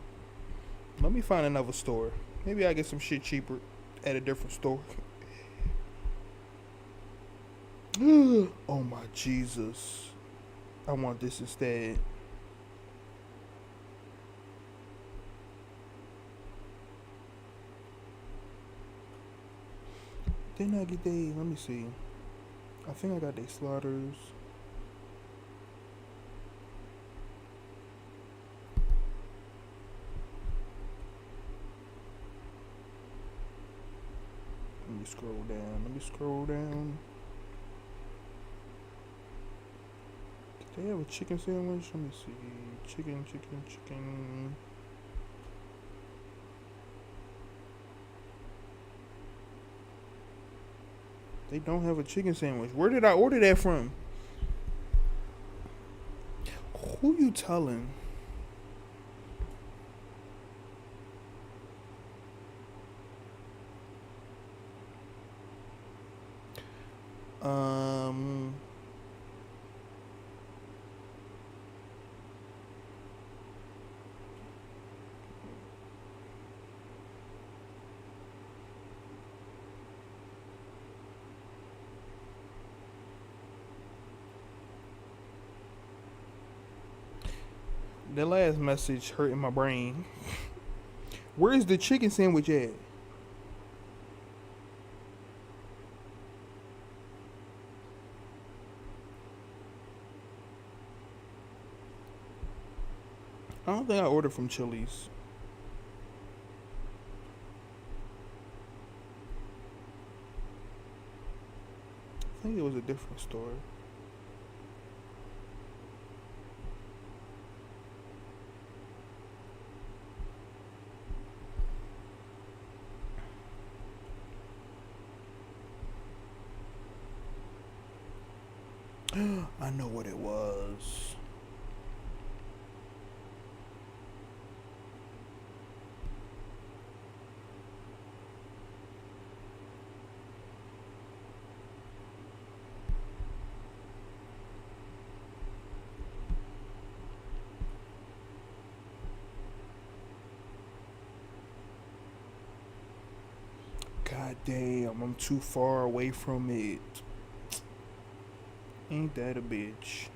S2: Let me find another store. Maybe I get some shit cheaper at a different store. Oh my Jesus. I want this instead. They not get they. Let me see. I think I got they slaughters. Let me scroll down. Let me scroll down. Did they have a chicken sandwich? Let me see. Chicken, chicken, chicken. They don't have a chicken sandwich. Where did I order that from? Who you telling? The last message hurting my brain. Where is the chicken sandwich at? I don't think I ordered from Chili's. I think it was a different store. I know what it was. God damn, I'm too far away from it. Ain't that a bitch?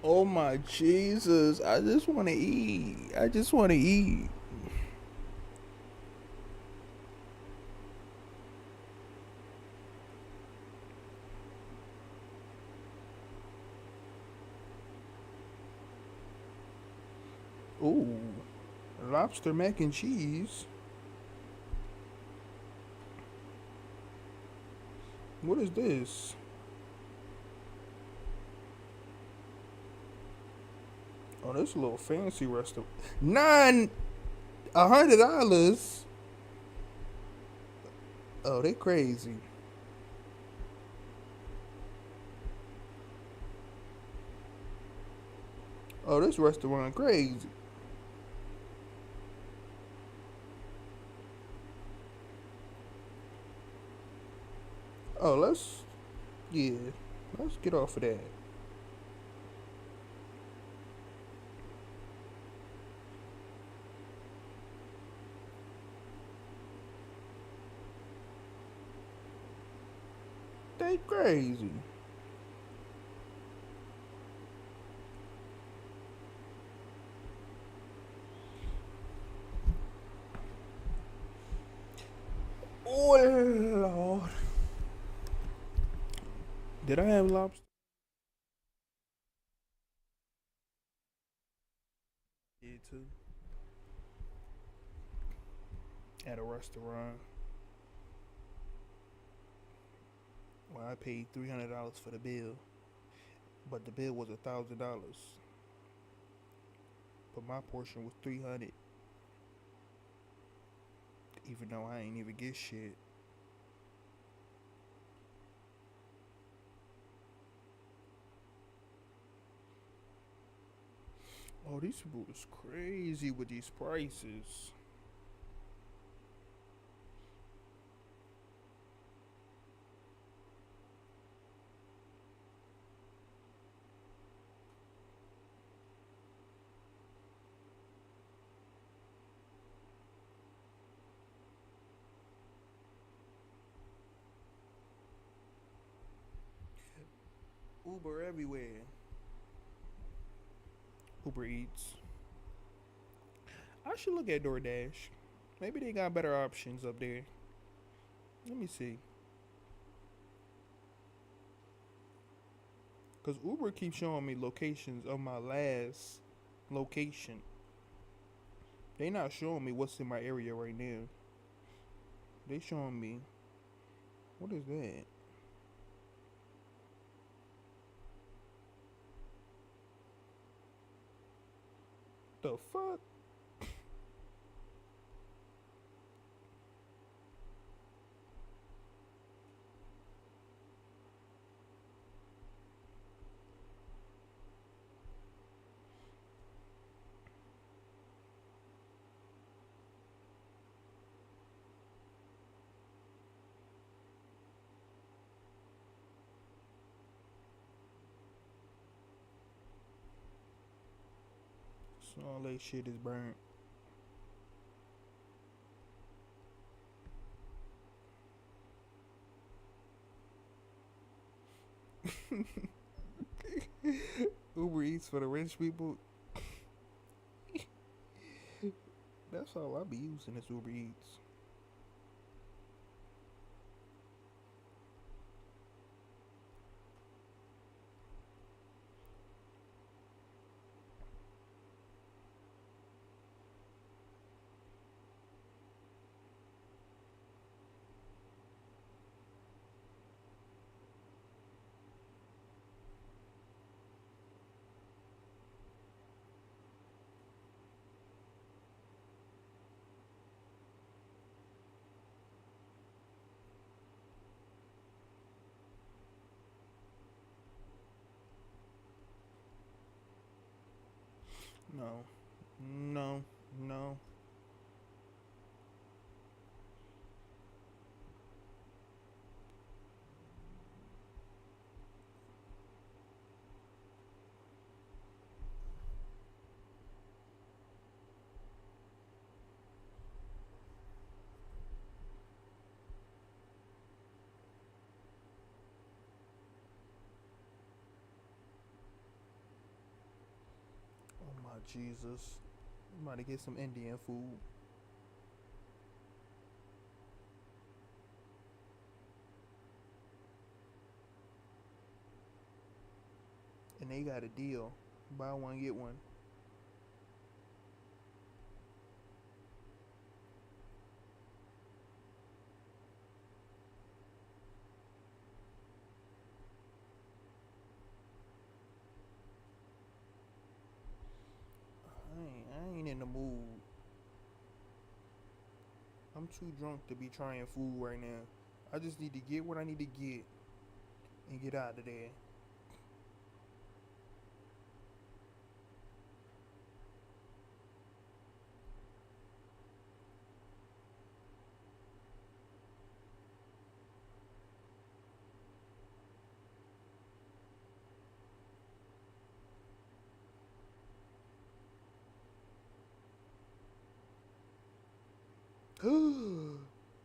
S2: Oh my Jesus, I just want to eat. I just want to eat. Ooh, lobster mac and cheese. What is this? Oh, this a little fancy restaurant. $100. Oh, they crazy. Oh, this restaurant crazy. Oh, let's get off of that. They crazy. Oh Lord. Did I have lobster? Yeah, too. At a restaurant. Well, I paid $300 for the bill, but the bill was $1,000. but my portion was 300. Even though I ain't even get shit. Oh, these people is crazy with these prices. Uber everywhere. Uber Eats. I should look at DoorDash. Maybe they got better options up there. Let me see. Cause Uber keeps showing me locations of my last location. They not showing me what's in my area right now. They showing me. What is that? The fuck? So all that shit is burnt. Uber Eats for the rich people. That's all I be using is Uber Eats. No. No. No. Oh my Jesus. I'm about to get some Indian food. And they got a deal. Buy one, get one. I ain't in the mood. I'm too drunk to be trying food right now. I just need to get what I need to get and get out of there.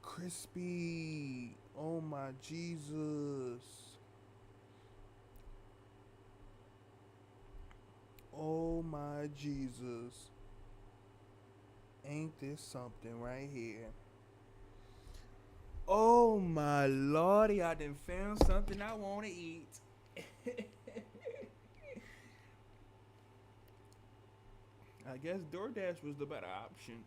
S2: Crispy. Oh my Jesus. Oh my Jesus. Ain't this something right here? Oh my lordy, I done found something I want to eat. I guess DoorDash was the better option.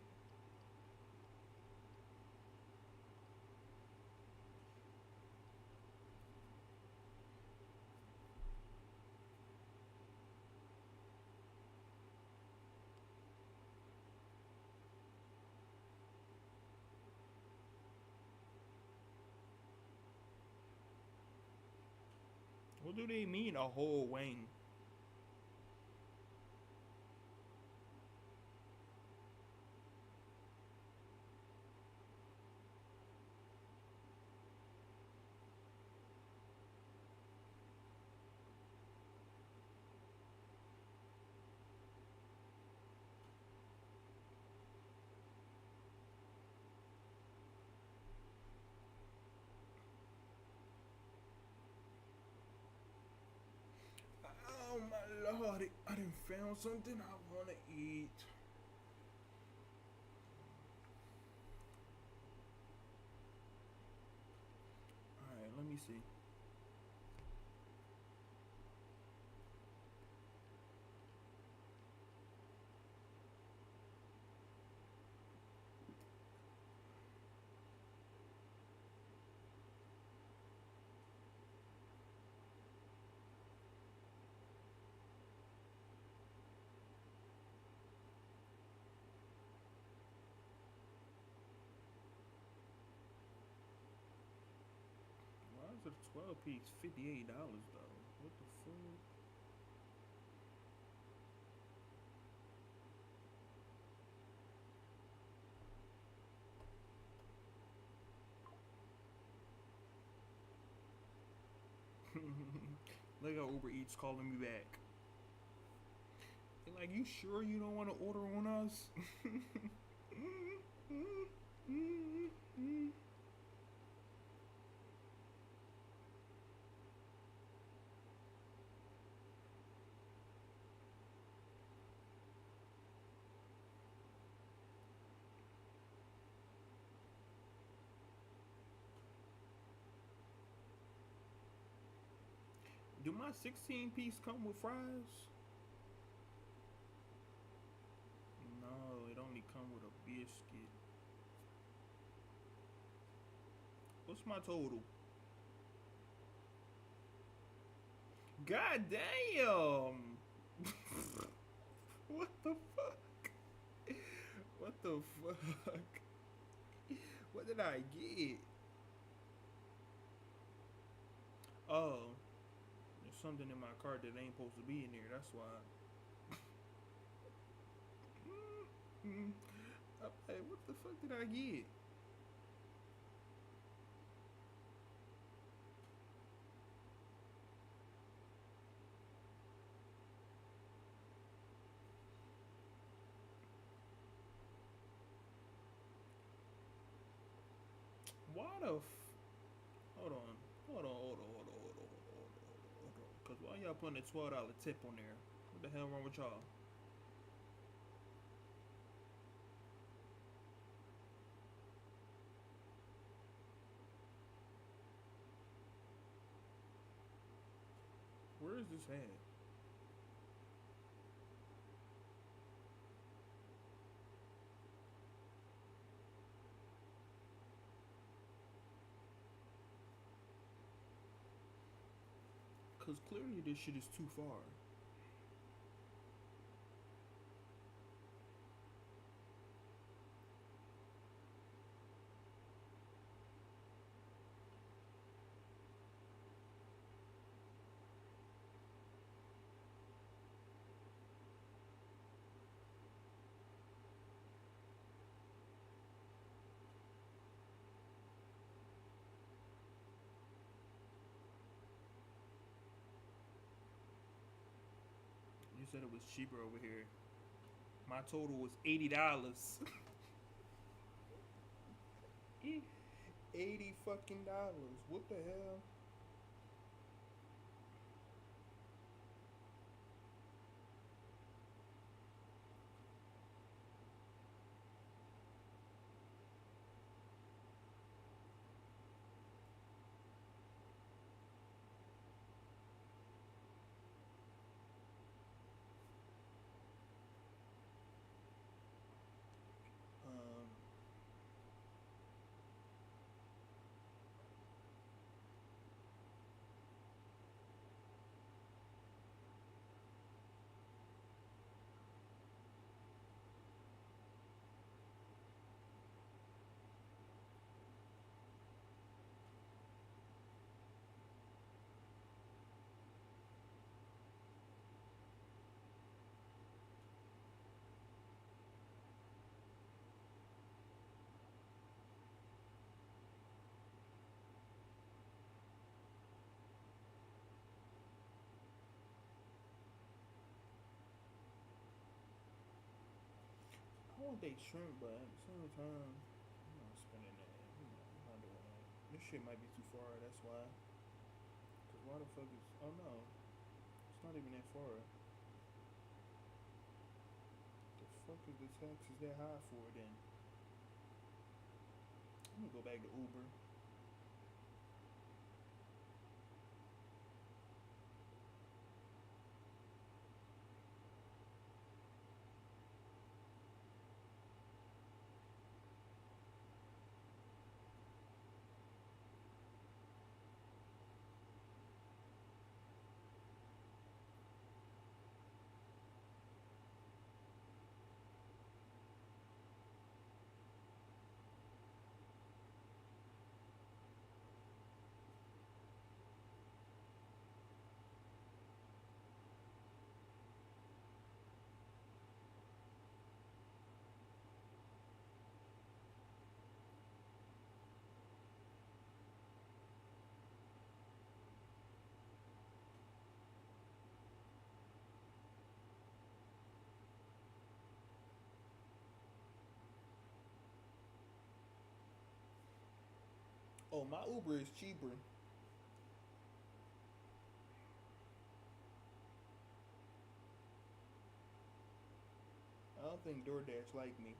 S2: What do they mean a whole wing? Oh my lord, I done found something I wanna eat. Alright, let me see. Why is it a 12 piece $58 though? What the fuck? Look how Uber Eats calling me back. They're like, you sure you don't want to order on us? Do my 16 piece come with fries? No, it only come with a biscuit. What's my total? God damn! What the fuck? What the fuck? What did I get? Oh. There's something in my cart that ain't supposed to be in there, that's why. Hey, what the fuck did I get? Why the hold on. Cause why y'all putting a $12 tip on there? What the hell wrong with y'all? Where is this at? Cause clearly this shit is too far. You said it was cheaper over here. My total was $80. 80 fucking dollars. What the hell? want they shrimp, but at the same time, I'm not spending that. I'm not doing that. This shit might be too far. That's why. Cause why the fuck is? Oh no, it's not even that far. The fuck is the taxes that high for then? I'm gonna go back to Uber. Oh, my Uber is cheaper. I don't think DoorDash like me.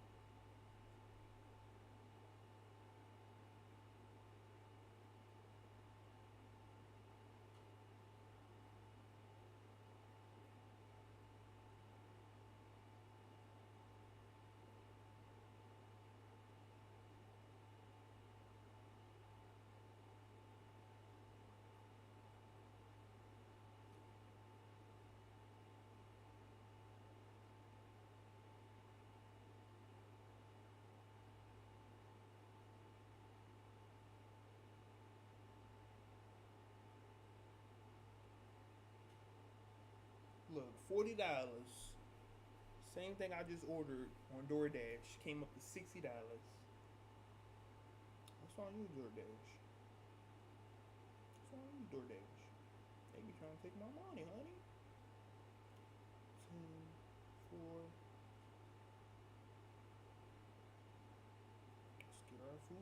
S2: Look, $40. Same thing I just ordered on DoorDash came up to $60. What's on you, DoorDash? What's on you, DoorDash? They be trying to take my money, honey. 10, 4. Let's get our food.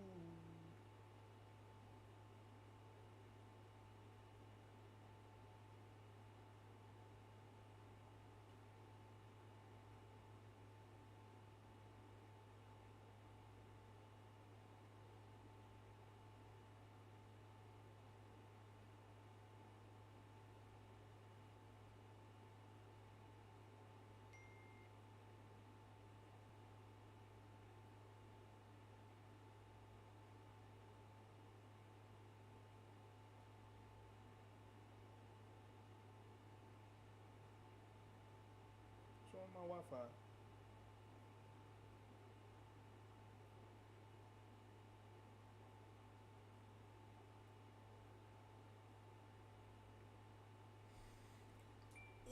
S2: What's wrong with my Wi-Fi?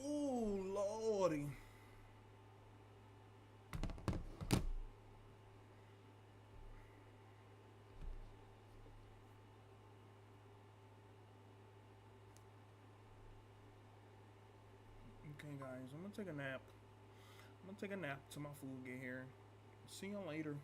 S2: Ooh, Lordy. Okay, guys, I'm gonna take a nap. I'm gonna take a nap till my food get here. See you later.